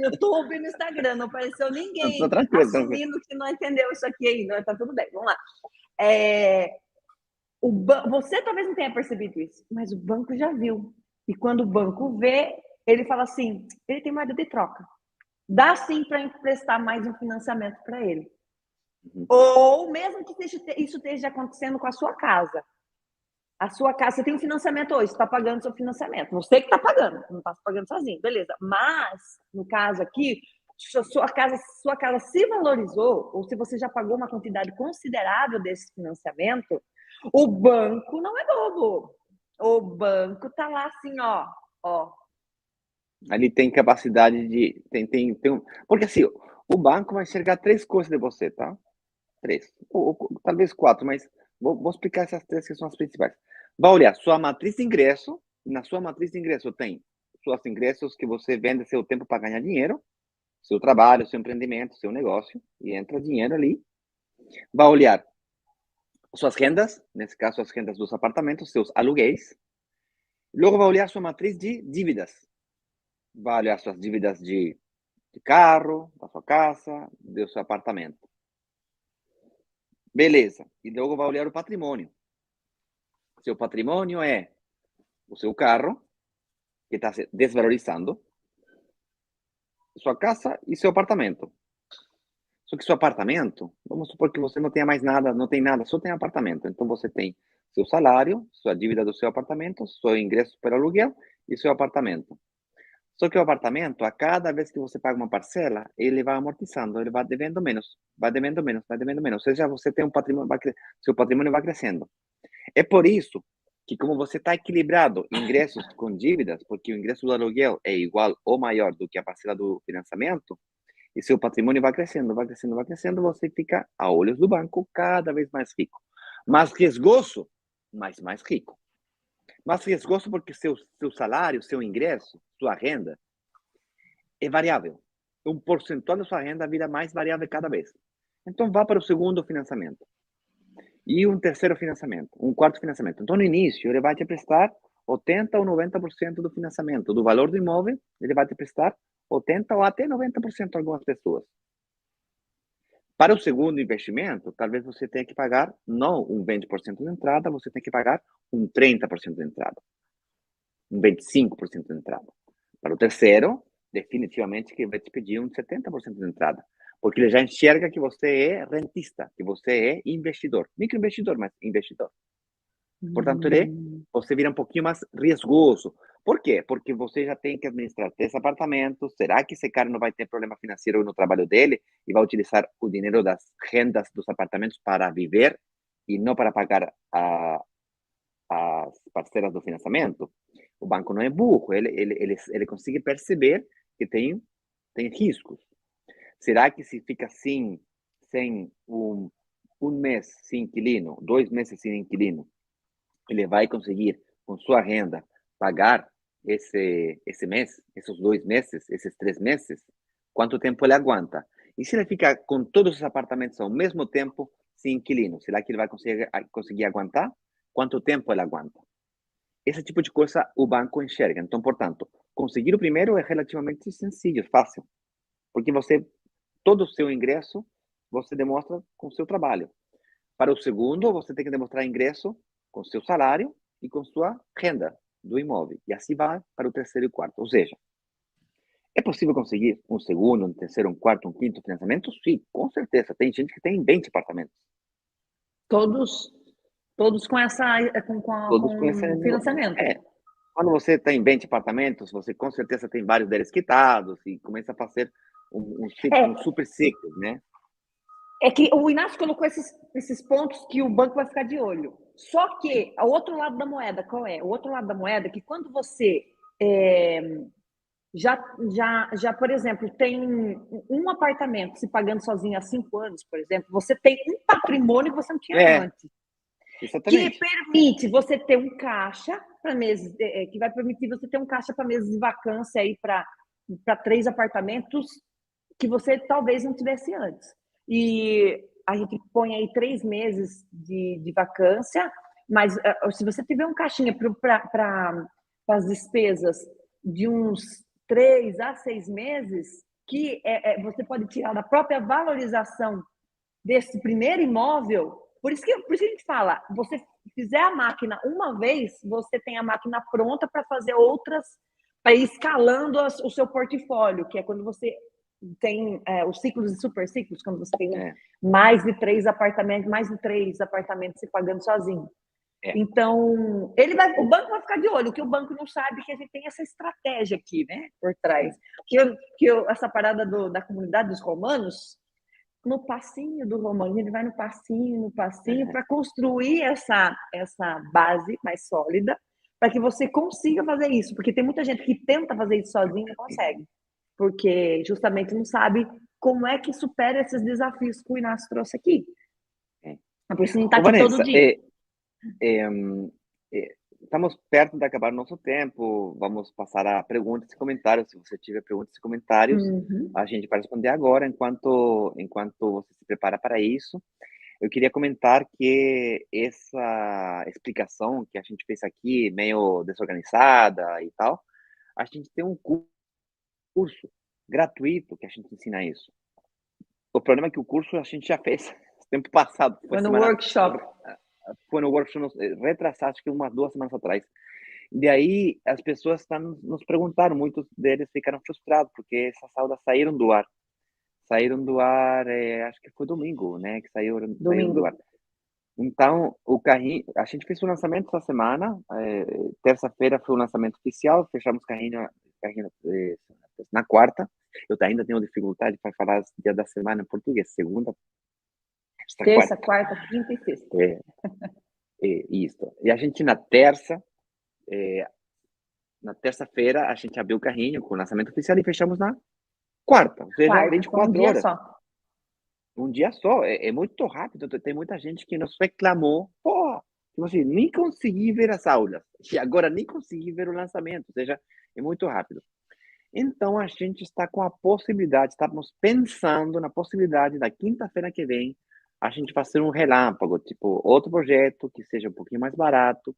YouTube e no Instagram. Não apareceu Tô ninguém tranquilo, tranquilo. assumindo que não entendeu isso aqui ainda. Tá tudo bem, vamos lá. Você talvez não tenha percebido isso, mas o banco já viu. E quando o banco vê, ele fala assim: ele tem moeda de troca. Dá sim para emprestar mais um financiamento para ele. Uhum. Ou mesmo que isso esteja acontecendo com a sua casa. A sua casa, você tem um financiamento hoje, você está pagando seu financiamento. Você que está pagando, não está pagando sozinho, beleza. Mas, no caso aqui, sua casa se valorizou, ou se você já pagou uma quantidade considerável desse financiamento, o banco não é bobo. O banco está lá assim, ó. Ali tem capacidade de. Porque assim, o banco vai enxergar 3 coisas de você, tá? 3. Ou talvez 4, mas vou explicar essas 3 que são as principais. Vai olhar sua matriz de ingresso. Na sua matriz de ingresso tem seus ingressos que você vende seu tempo para ganhar dinheiro, seu trabalho, seu empreendimento, seu negócio, e entra dinheiro ali. Vai olhar suas rendas, nesse caso, as rendas dos apartamentos, seus aluguéis. Logo vai olhar sua matriz de dívidas. Vai olhar suas dívidas de carro, da sua casa, do seu apartamento. Beleza. E logo vai olhar o patrimônio. Seu patrimônio é o seu carro, que está se desvalorizando. sua casa e seu apartamento. Só que seu apartamento, vamos supor que você não tenha mais nada, não tem nada, só tem apartamento. Então você tem seu salário, sua dívida do seu apartamento, seu ingresso pelo aluguel e seu apartamento. Só que o apartamento, a cada vez que você paga uma parcela, ele vai amortizando, ele vai devendo menos, vai devendo menos, vai devendo menos. Ou seja, você tem um patrimônio, seu patrimônio vai crescendo. É por isso que, como você está equilibrado ingressos com dívidas, porque o ingresso do aluguel é igual ou maior do que a parcela do financiamento, e seu patrimônio vai crescendo, vai crescendo, vai crescendo, você fica, a olhos do banco, cada vez mais rico. Mais risgoso, mas mais rico. Mais risgoso porque seu salário, seu ingresso, sua renda, é variável. Um percentual da sua renda vira mais variável cada vez. Então, vá para o segundo financiamento. E um terceiro financiamento, um quarto financiamento. Então, no início, ele vai te prestar 80% ou 90% do financiamento. Do valor do imóvel, ele vai te prestar 80% ou até 90% algumas pessoas. Para o segundo investimento, talvez você tenha que pagar não um 20% de entrada, você tem que pagar um 30% de entrada, um 25% de entrada. Para o terceiro, definitivamente que vai te pedir um 70% de entrada, porque ele já enxerga que você é rentista, que você é investidor. Microinvestidor, mas investidor. Portanto, você vira um pouquinho mais riscoso. Por quê? Porque você já tem que administrar 3 apartamentos. Será que esse cara não vai ter problema financeiro no trabalho dele e vai utilizar o dinheiro das rendas dos apartamentos para viver e não para pagar as parcelas do financiamento? O banco não é burro, ele consegue perceber que tem riscos. Será que se fica assim, sem um mês sem inquilino, 2 meses sem inquilino, ele vai conseguir, com sua renda, pagar esse mês, esses 2 meses, esses 3 meses? Quanto tempo ele aguenta? E se ele fica com todos os apartamentos ao mesmo tempo, sem inquilino, será que ele vai conseguir aguentar? Quanto tempo ele aguenta? Esse tipo de coisa o banco enxerga. Então, portanto, conseguir o primeiro é relativamente sencillo, fácil, porque todo o seu ingresso, você demonstra com o seu trabalho. Para o segundo, você tem que demonstrar ingresso com seu salário e com sua renda do imóvel. E assim vai para o terceiro e quarto. Ou seja, é possível conseguir um segundo, um terceiro, um quarto, um quinto financiamento? Sim, com certeza. Tem gente que tem 20 apartamentos. Todos com Todos com esse... com financiamento. Quando você tem 20 apartamentos, você com certeza tem vários deles quitados e começa a fazer um super ciclo, né? É que o Inácio colocou esses pontos que o banco vai ficar de olho. Só que o outro lado da moeda, qual é? O outro lado da moeda é que quando você por exemplo, tem um apartamento se pagando sozinho há 5 anos, por exemplo, você tem um patrimônio que você não tinha antes. Exatamente. Que permite você ter um caixa para meses, que vai permitir você ter um caixa para meses de vacância aí para 3 apartamentos que você talvez não tivesse antes. E a gente põe aí 3 meses de vacância, mas se você tiver um caixinha para as despesas de uns 3 a 6 meses, que você pode tirar da própria valorização desse primeiro imóvel. Por isso que a gente fala, você fizer a máquina uma vez, você tem a máquina pronta para fazer outras, para ir escalando o seu portfólio, que é quando você tem os ciclos e super ciclos, quando você tem mais de 3 apartamentos se pagando sozinho. Então, o banco vai ficar de olho. O que o banco não sabe é que a gente tem essa estratégia aqui, né, por trás. Essa parada da comunidade dos romanos, no passinho do romano, ele vai no passinho, para construir essa base mais sólida, para que você consiga fazer isso. Porque tem muita gente que tenta fazer isso sozinho e não consegue. Porque justamente não sabe como é que supera esses desafios que o Inácio trouxe aqui. Por isso a gente está aqui Vanessa, todo dia. Estamos perto de acabar nosso tempo. Vamos passar a perguntas e comentários. Se você tiver perguntas e comentários, a gente vai responder agora, enquanto você se prepara para isso. Eu queria comentar que essa explicação que a gente fez aqui, meio desorganizada e tal, a gente tem um curso gratuito que a gente ensina isso. O problema é que o curso a gente já fez tempo passado. Foi no workshop. Foi no workshop retrasado, acho que umas 2 semanas atrás. Daí, as pessoas estão nos perguntando, muitos deles ficaram frustrados, porque essas aulas saíram do ar. Saíram do ar, acho que foi domingo, né, que saíram do ar. Domingo. Então, o carrinho, a gente fez o lançamento essa semana, terça-feira foi o lançamento oficial, fechamos carrinho na quarta. Eu ainda tenho dificuldade para falar os dias da semana em português, segunda, Terça, quarta. quarta, quinta e sexta. Isso. E a gente na terça-feira, a gente abriu o carrinho com o lançamento oficial e fechamos na quarta, ou seja, Quarta, foi um 24 dia horas. só. Um dia só, é muito rápido. Tem muita gente que nos reclamou, pô, tipo assim, nem consegui ver as aulas, e agora nem consegui ver o lançamento, ou seja, é muito rápido. Então, a gente está com a possibilidade, estamos pensando na possibilidade da quinta-feira que vem, a gente fazer um relâmpago, tipo, outro projeto que seja um pouquinho mais barato,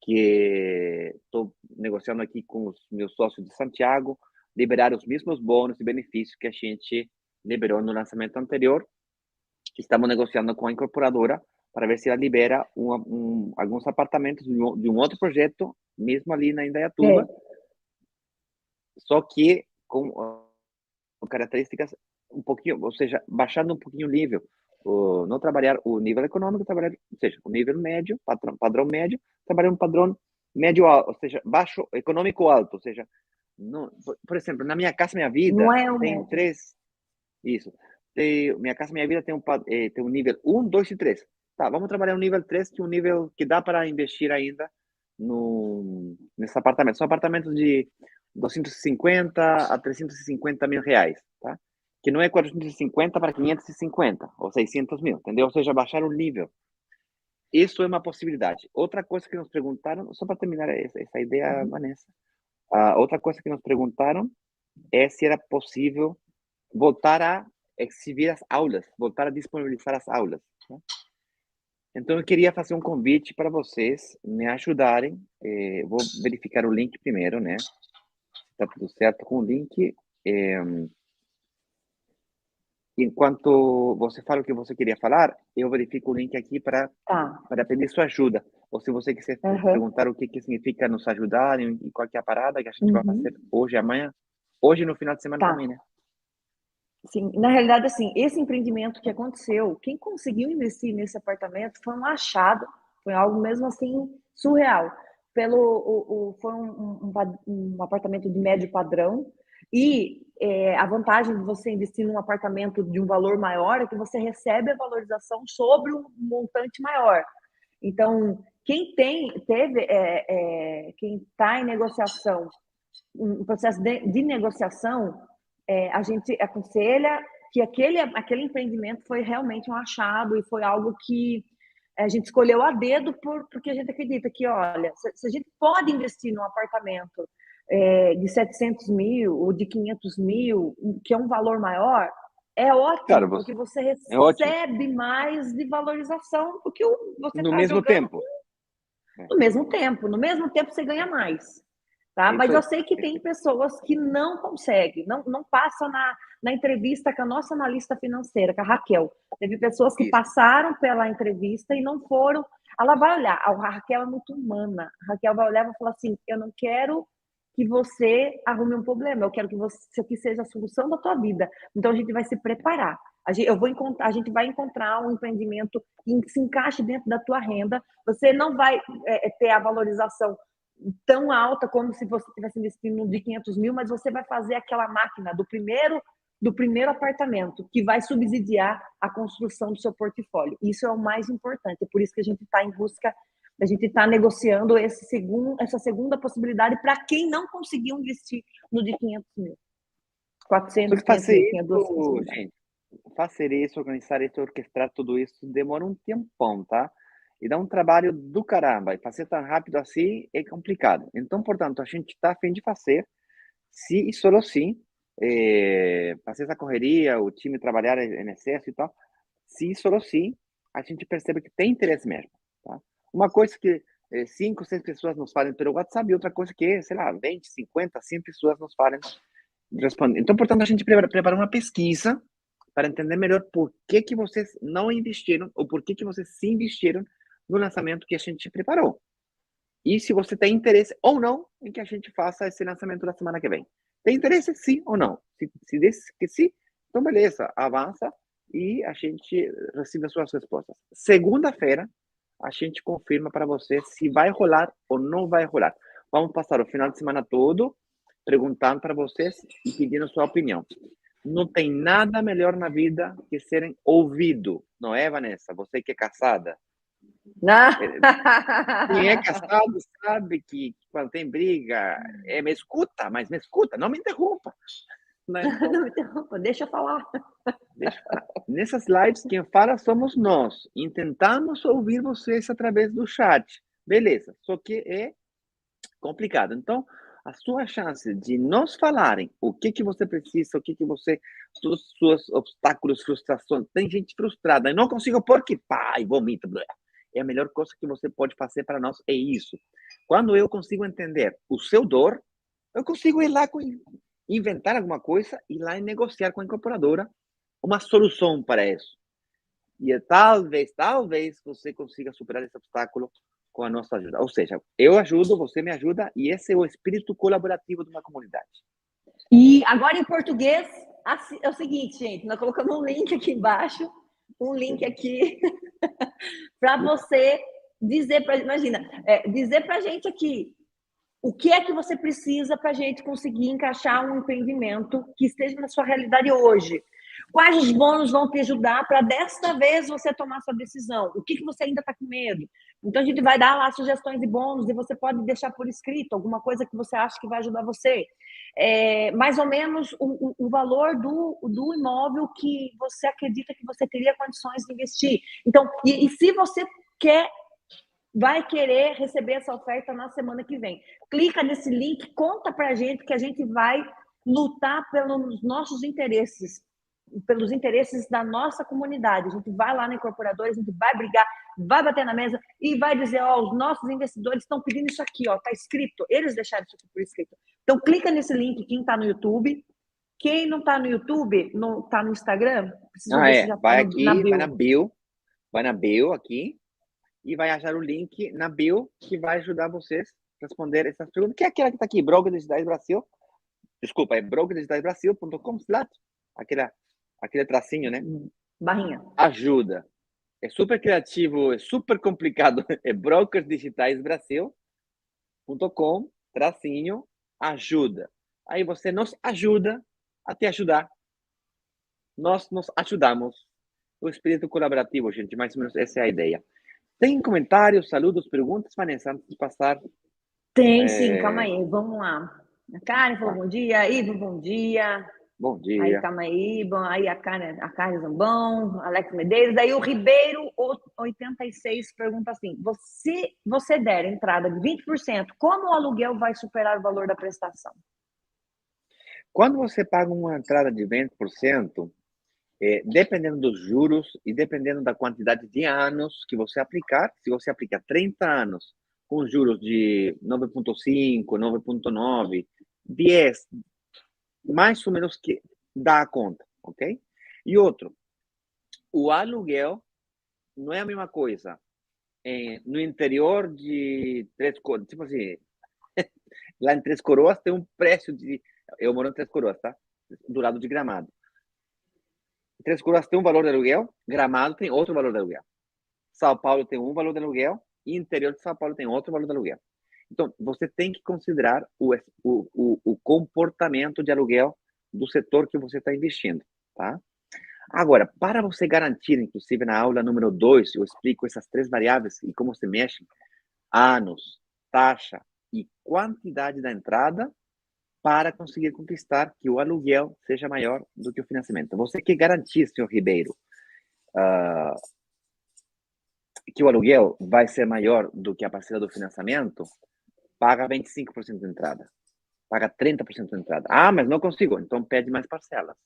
que estou negociando aqui com os meus sócios de Santiago, liberar os mesmos bônus e benefícios que a gente liberou no lançamento anterior. Estamos negociando com a incorporadora para ver se ela libera alguns apartamentos de um outro projeto, mesmo ali na Indaiatuba, só que com características um pouquinho, ou seja, baixando um pouquinho o nível, não trabalhar o nível econômico, trabalhar, ou seja, o nível médio, padrão médio, trabalhar um padrão médio alto, ou seja, baixo, econômico alto, ou seja, não, por exemplo, na Minha Casa Minha Não Vida é o tem médio. isso, Minha Casa Minha Vida tem um nível 1, 2 e 3. Tá, vamos trabalhar um nível 3, que é um nível que dá para investir ainda nesse apartamento. São apartamentos de 250 a 350 mil reais, tá? Que não é 450 para 550 ou 600 mil, entendeu? Ou seja, baixar o nível. Isso é uma possibilidade. Outra coisa que nos perguntaram, só para terminar essa ideia, Vanessa, outra coisa que nos perguntaram é se era possível voltar a exibir as aulas, voltar a disponibilizar as aulas, né? Então, eu queria fazer um convite para vocês me ajudarem. Vou verificar o link primeiro, né? Está tudo certo com o link. Enquanto você fala o que você queria falar, eu verifico o link aqui Tá. para pedir sua ajuda. Ou se você quiser perguntar o que significa nos ajudar e qual que é a parada que a gente vai fazer hoje, amanhã. Hoje, no final de semana também, né? Sim, na realidade, assim, esse empreendimento que aconteceu, quem conseguiu investir nesse apartamento foi um achado, foi algo mesmo assim surreal. Foi um apartamento de médio padrão e a vantagem de você investir num apartamento de um valor maior é que você recebe a valorização sobre um montante maior. Então, quem está em negociação, um processo de negociação, a gente aconselha que aquele empreendimento foi realmente um achado e foi algo que a gente escolheu a dedo porque a gente acredita que, olha, se a gente pode investir num apartamento de 700 mil ou de 500 mil, que é um valor maior, é ótimo, Claro, porque você é ótimo. recebe mais de valorização do que você No está mesmo jogando tempo. no mesmo tempo. No mesmo tempo, você ganha mais. Tá? É isso Mas eu aí. sei que tem pessoas que não conseguem, não passam na entrevista com a nossa analista financeira, com a Raquel. Teve pessoas que Isso. passaram pela entrevista e não foram. Ela vai olhar, a Raquel é muito humana. A Raquel vai olhar e vai falar assim: eu não quero que você arrume um problema, eu quero que isso aqui seja a solução da tua vida. Então a gente vai se preparar. A gente vai encontrar um empreendimento que se encaixe dentro da tua renda. Você não vai ter a valorização tão alta como se você tivesse investindo de 500 mil, mas você vai fazer aquela máquina do primeiro apartamento, que vai subsidiar a construção do seu portfólio. Isso é o mais importante. É por isso que a gente está em busca, a gente está negociando essa segunda possibilidade para quem não conseguiu investir no de 500 mil. Só 400, que 500 mil, fazer tinha duas isso, possibilidades. gente, fazer isso, organizar isso, orquestrar tudo isso, demora um tempão, tá? E dá um trabalho do caramba. E fazer tão rápido assim é complicado. Então, portanto, a gente está a fim de fazer, se e só sim, fazer essa correria, o time trabalhar em excesso e tal, se e só sim, a gente percebe que tem interesse mesmo, tá? Uma coisa que 5, 6 pessoas nos falem pelo WhatsApp e outra coisa que, sei lá, 20, 50, 100 pessoas nos falem respondendo. Então, portanto, a gente prepara uma pesquisa para entender melhor por que vocês não investiram ou por que vocês se investiram no lançamento que a gente preparou. E se você tem interesse ou não em que a gente faça esse lançamento da semana que vem. Tem interesse sim ou não? Se diz que sim, então beleza, avança e a gente recebe as suas respostas. Segunda-feira, a gente confirma para você se vai rolar ou não vai rolar. Vamos passar o final de semana todo perguntando para vocês e pedindo sua opinião. Não tem nada melhor na vida que serem ouvido, não é, Vanessa? Você que é casada. Quem é casado sabe que quando tem briga, me escuta, mas me escuta, não me interrompa. Então, não me interrompa, deixa eu falar. Nessas lives, quem fala somos nós. E tentamos ouvir vocês através do chat. Beleza, só que é complicado. Então, a sua chance de nos falarem o que você precisa, o que você, seus obstáculos, frustrações. Tem gente frustrada, eu não consigo porque, pai, vomita. É a melhor coisa que você pode fazer para nós, é isso. Quando eu consigo entender o seu dor, eu consigo ir lá inventar alguma coisa e ir lá e negociar com a incorporadora uma solução para isso. E talvez você consiga superar esse obstáculo com a nossa ajuda. Ou seja, eu ajudo, você me ajuda, e esse é o espírito colaborativo de uma comunidade. E agora em português, é o seguinte, gente, nós colocamos um link aqui embaixo, um link aqui, para você dizer para, imagina, dizer para a gente aqui o que é que você precisa para a gente conseguir encaixar um empreendimento que esteja na sua realidade hoje. Quais os bônus vão te ajudar para desta vez você tomar sua decisão? O que você ainda está com medo? Então a gente vai dar lá sugestões de bônus e você pode deixar por escrito alguma coisa que você acha que vai ajudar você. Mais ou menos o valor do imóvel que você acredita que você teria condições de investir. Então, e se você vai querer receber essa oferta na semana que vem. Clica nesse link, conta pra gente que a gente vai lutar pelos nossos interesses, pelos interesses da nossa comunidade. A gente vai lá na incorporadora, a gente vai brigar, vai bater na mesa e vai dizer, os nossos investidores estão pedindo isso aqui, tá escrito, eles deixaram isso aqui por escrito. Então, clica nesse link, quem tá no YouTube. Quem não tá no YouTube, não tá no Instagram, precisa ver se já vai tá aqui, na bio. Vai na bio aqui, e vai achar o link na bio que vai ajudar vocês a responder essas perguntas, que é aquela que está aqui, Broker Digitais Brasil. Desculpa, é brokerdigitalsbrasil.com/, aquele tracinho, né? Barrinha. Ajuda. É super criativo, é super complicado. É brokerdigitalsbrasil.com/ajuda. Aí você nos ajuda a te ajudar. Nós nos ajudamos. O espírito colaborativo, gente, mais ou menos essa é a ideia. Tem comentários, saludos, perguntas, Vanessa, antes de passar? Tem, sim, calma aí, vamos lá. A Karen falou bom dia, Ivo, bom dia. Bom dia. Aí, calma aí, bom, aí a Karen Zambão, Alex Medeiros, aí o Ribeiro 86 pergunta assim, você der entrada de 20%, como o aluguel vai superar o valor da prestação? Quando você paga uma entrada de 20%, dependendo dos juros e dependendo da quantidade de anos que você aplicar, se você aplicar 30 anos com juros de 9,5, 9,9, 10, mais ou menos que dá a conta, ok? E outro, o aluguel não é a mesma coisa no interior de Três Coroas, tipo assim, lá em Três Coroas tem um preço de... Eu moro em Três Coroas, tá? Do lado de Gramado. Três Coroas tem um valor de aluguel, Gramado tem outro valor de aluguel. São Paulo tem um valor de aluguel e interior de São Paulo tem outro valor de aluguel. Então, você tem que considerar o comportamento de aluguel do setor que você está investindo, tá? Agora, para você garantir, inclusive na aula número 2, eu explico essas 3 variáveis e como se mexem, anos, taxa e quantidade da entrada, para conseguir conquistar que o aluguel seja maior do que o financiamento. Você quer garantir, senhor Ribeiro, que o aluguel vai ser maior do que a parcela do financiamento, paga 25% de entrada. Paga 30% de entrada. Mas não consigo. Então, pede mais parcelas.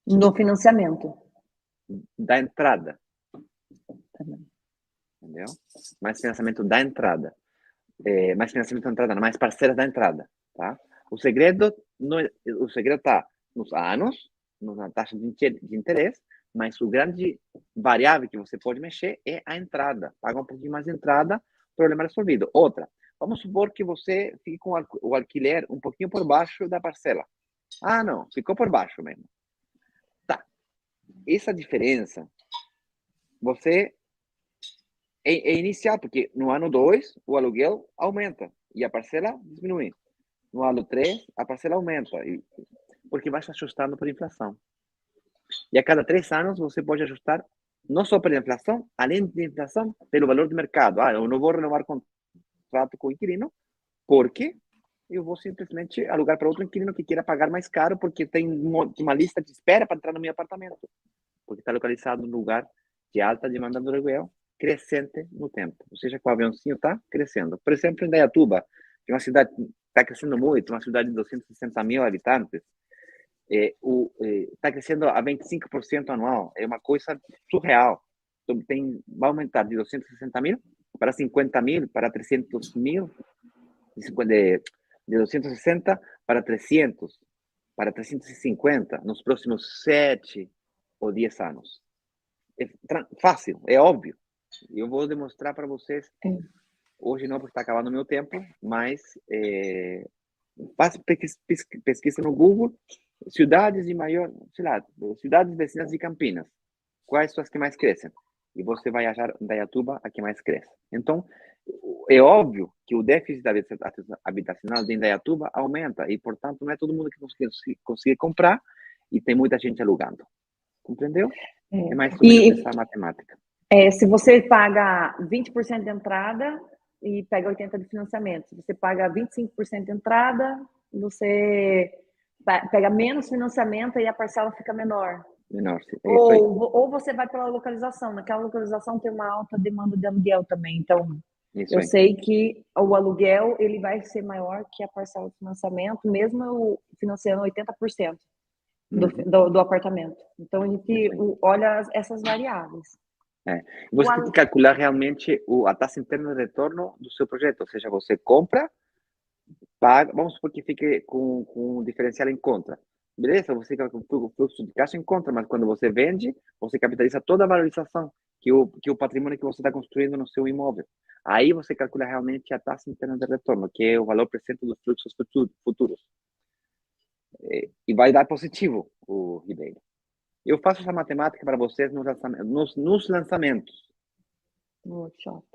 No financiamento. Da entrada. Entendeu? Mais financiamento da entrada. Mais financiamento da entrada, mais parcelas da entrada. Tá? O segredo está nos anos, na taxa de interesse, mas o grande variável que você pode mexer é a entrada. Paga um pouquinho mais de entrada, problema resolvido. Outra, Vamos supor que você fique com o alquiler um pouquinho por baixo da parcela. Ah, não, ficou por baixo mesmo. Tá. Essa diferença, você é inicial, porque no ano 2 o aluguel aumenta e a parcela diminui. No ano 3 a parcela aumenta, porque vai se ajustando por inflação. E a cada 3 anos você pode ajustar não só pela inflação, além da inflação, pelo valor de mercado. Ah, eu não vou renovar contrato com o inquilino, porque eu vou simplesmente alugar para outro inquilino que queira pagar mais caro, porque tem uma lista de espera para entrar no meu apartamento, porque está localizado num lugar de alta demanda do aluguel, crescente no tempo. Ou seja, com o aviãozinho está crescendo. Por exemplo, em Indaiatuba, que é uma cidade que está crescendo muito, uma cidade de 260 mil habitantes, está crescendo a 25% anual. É uma coisa surreal. Então, vai aumentar de 260 mil para 50 mil, para 300 mil, de 260 para 300, para 350 nos próximos 7 ou 10 anos. É fácil, é óbvio. Eu vou demonstrar para vocês. Hoje não, porque está acabando o meu tempo, mas faça pesquisa no Google, cidades de maior, sei lá, cidades vizinhas de Campinas. Quais são as que mais crescem? E você vai achar Indaiatuba a que mais cresce. Então, é óbvio que o déficit habitacional de Indaiatuba aumenta e, portanto, não é todo mundo que consegue comprar e tem muita gente alugando. Compreendeu? É mais ou menos essa matemática. Se você paga 20% de entrada e pega 80% de financiamento, se você paga 25% de entrada, você pega menos financiamento e a parcela fica menor. Menor, sim. Ou você vai pela localização. Naquela localização tem uma alta demanda de aluguel também. Então, eu sei que o aluguel ele vai ser maior que a parcela de financiamento, mesmo eu financiando 80% do apartamento. Então, a gente olha essas variáveis. Você tem que calcular realmente a taxa interna de retorno do seu projeto. Ou seja, você compra, paga, vamos supor que fique com um diferencial em conta. Beleza, você fica com o fluxo de caixa em conta, mas quando você vende, você capitaliza toda a valorização que o patrimônio que você está construindo no seu imóvel. Aí você calcula realmente a taxa interna de retorno, que é o valor presente dos fluxos futuros. E vai dar positivo, o Ribeiro. Eu faço essa matemática para vocês nos lançamentos. Workshop.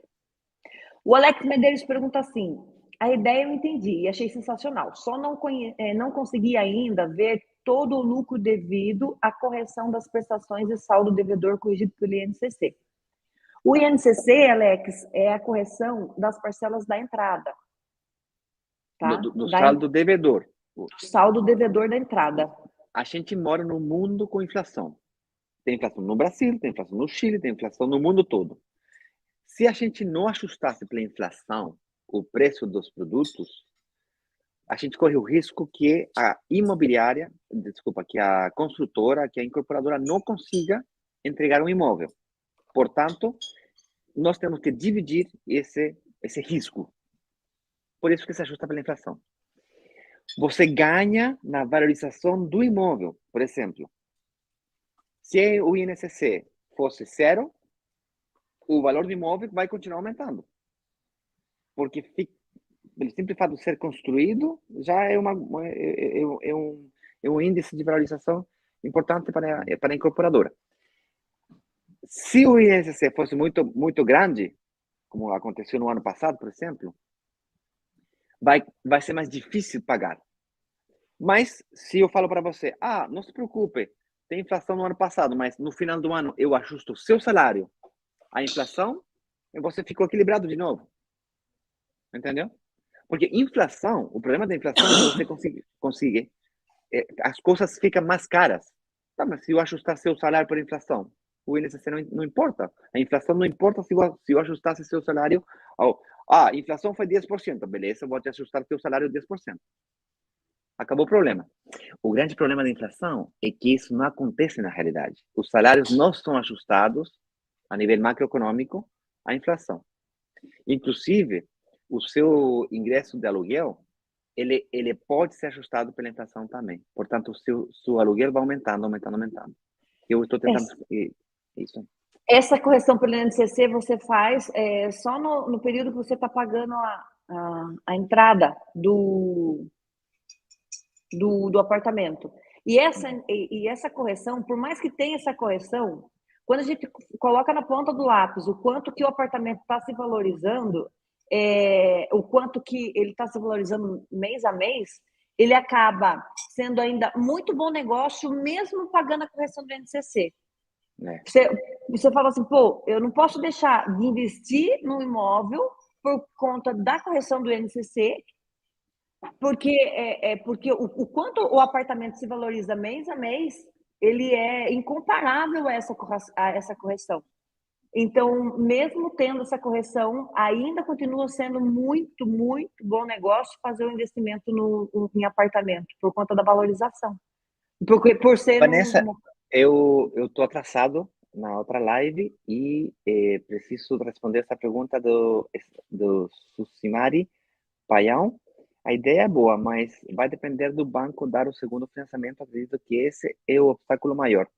O Alex Medeiros pergunta assim: a ideia eu entendi e achei sensacional, só não consegui ainda ver todo o lucro devido à correção das prestações e saldo devedor corrigido pelo INCC. O INCC, Alex, é a correção das parcelas da entrada. Tá? Do saldo devedor. Saldo devedor da entrada. A gente mora num mundo com inflação. Tem inflação no Brasil, tem inflação no Chile, tem inflação no mundo todo. Se a gente não ajustasse pela inflação o preço dos produtos, a gente corre o risco que a imobiliária, que a construtora, que a incorporadora não consiga entregar um imóvel. Portanto, nós temos que dividir esse risco. Por isso que se ajusta pela inflação. Você ganha na valorização do imóvel. Por exemplo, se o INCC fosse 0, o valor do imóvel vai continuar aumentando. Porque pelo simples fato de ser construído, já é um índice de valorização importante para a incorporadora. Se o INCC fosse muito, muito grande, como aconteceu no ano passado, por exemplo, vai ser mais difícil pagar. Mas se eu falo para você, não se preocupe, tem inflação no ano passado, mas no final do ano eu ajusto o seu salário à inflação, e você ficou equilibrado de novo. Entendeu? Porque inflação, o problema da inflação é que você consegue as coisas ficam mais caras. Tá, mas se eu ajustar seu salário por inflação, o INCC não importa. A inflação não importa se eu ajustasse seu salário a inflação foi 10%, beleza, vou te ajustar seu salário 10%. Acabou o problema. O grande problema da inflação é que isso não acontece na realidade. Os salários não são ajustados a nível macroeconômico à inflação. Inclusive, o seu ingresso de aluguel, ele pode ser ajustado pela inflação também. Portanto, o seu aluguel vai aumentando. Eu estou tentando isso. Essa correção pelo INCC você faz só no período que você está pagando a entrada do apartamento. E essa correção, por mais que tenha essa correção, quando a gente coloca na ponta do lápis o quanto que o apartamento está se valorizando, o quanto que ele está se valorizando mês a mês, ele acaba sendo ainda muito bom negócio, mesmo pagando a correção do INCC. Você fala assim, pô, eu não posso deixar de investir no imóvel por conta da correção do INCC, porque o quanto o apartamento se valoriza mês a mês, ele é incomparável a essa correção. Então, mesmo tendo essa correção, ainda continua sendo muito, muito bom negócio fazer o investimento em apartamento, por conta da valorização. Por ser Vanessa, eu estou atrasado na outra live e preciso responder essa pergunta do Susimari Paião. A ideia é boa, mas vai depender do banco dar o segundo financiamento. Acredito que esse é o obstáculo maior.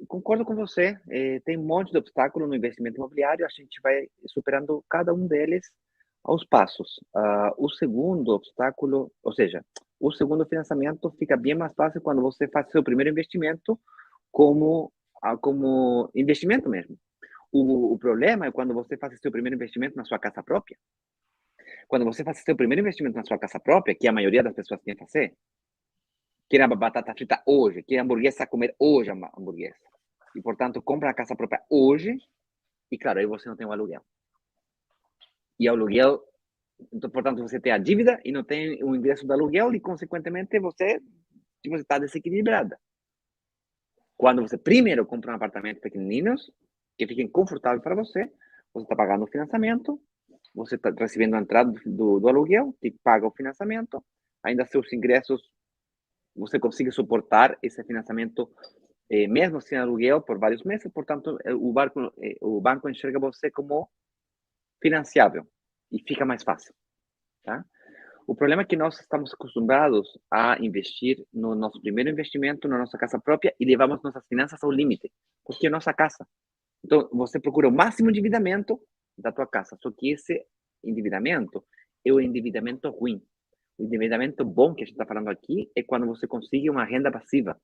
Concordo com você, tem um monte de obstáculo no investimento imobiliário, a gente vai superando cada um deles aos passos. O segundo obstáculo, ou seja, o segundo financiamento fica bem mais fácil quando você faz seu primeiro investimento como investimento mesmo. O problema é quando você faz seu primeiro investimento na sua casa própria. Quando você faz seu primeiro investimento na sua casa própria, que a maioria das pessoas tem que fazer, quer batata frita hoje, quer hamburguesa, comer hoje a hamburguesa. E, portanto, compra a casa própria hoje e, claro, aí você não tem o aluguel. E o aluguel, então, portanto, você tem a dívida e não tem o ingresso do aluguel e, consequentemente, você está desequilibrada. Quando você primeiro compra um apartamento pequenininhos, que fiquem confortáveis para você está pagando o financiamento, você está recebendo a entrada do aluguel, que paga o financiamento, ainda seus ingressos, você consegue suportar esse financiamento mesmo sem aluguel por vários meses, portanto, o banco enxerga você como financiável e fica mais fácil, tá? O problema é que nós estamos acostumados a investir no nosso primeiro investimento na nossa casa própria e levamos nossas finanças ao limite, porque é nossa casa. Então, você procura o máximo endividamento da tua casa, só que esse endividamento é o endividamento ruim. O endividamento bom que a gente está falando aqui é quando você consegue uma renda passiva,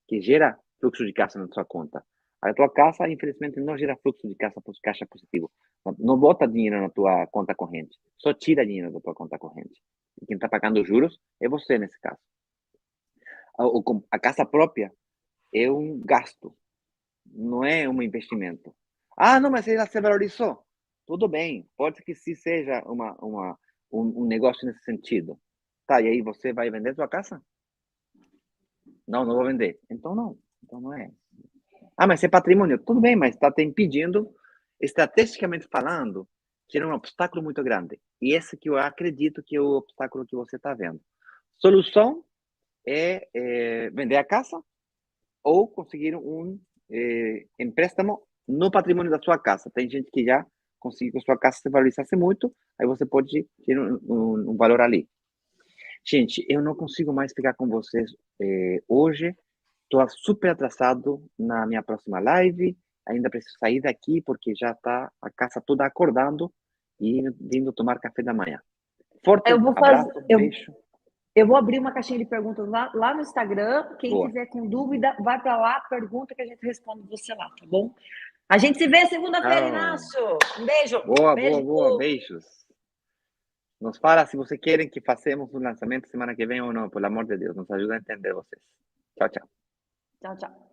que gera fluxo de caixa na sua conta. A tua casa, infelizmente, não gera fluxo de caixa positivo. Não bota dinheiro na tua conta corrente. Só tira dinheiro da tua conta corrente. E quem está pagando juros é você, nesse caso. A casa própria é um gasto, não é um investimento. Não, mas ela se valorizou. Tudo bem, pode que sim seja um negócio nesse sentido. Tá, e aí você vai vender sua casa? Não, não vou vender. Então não é. Mas é patrimônio. Tudo bem, mas está te impedindo, estrategicamente falando, gera um obstáculo muito grande. E esse que eu acredito que é o obstáculo que você está vendo. Solução é vender a casa ou conseguir um empréstimo no patrimônio da sua casa. Tem gente que já conseguiu que a sua casa se valorizasse muito, aí você pode ter um valor ali. Gente, eu não consigo mais ficar com vocês hoje. Estou super atrasado na minha próxima live. Ainda preciso sair daqui porque já está a casa toda acordando e vindo tomar café da manhã. Forte abraço, beijo. Eu vou abrir uma caixinha de perguntas lá no Instagram. Quem tiver com dúvida, vai para lá, pergunta que a gente responde você lá, tá bom? A gente se vê segunda-feira, Inácio. Um beijo. Boa. Beijos. Nos fala se vocês querem que façamos um lançamento semana que vem ou não, pelo amor de Deus. Nos ajuda a entender vocês. Tchau, tchau. Tchau, tchau.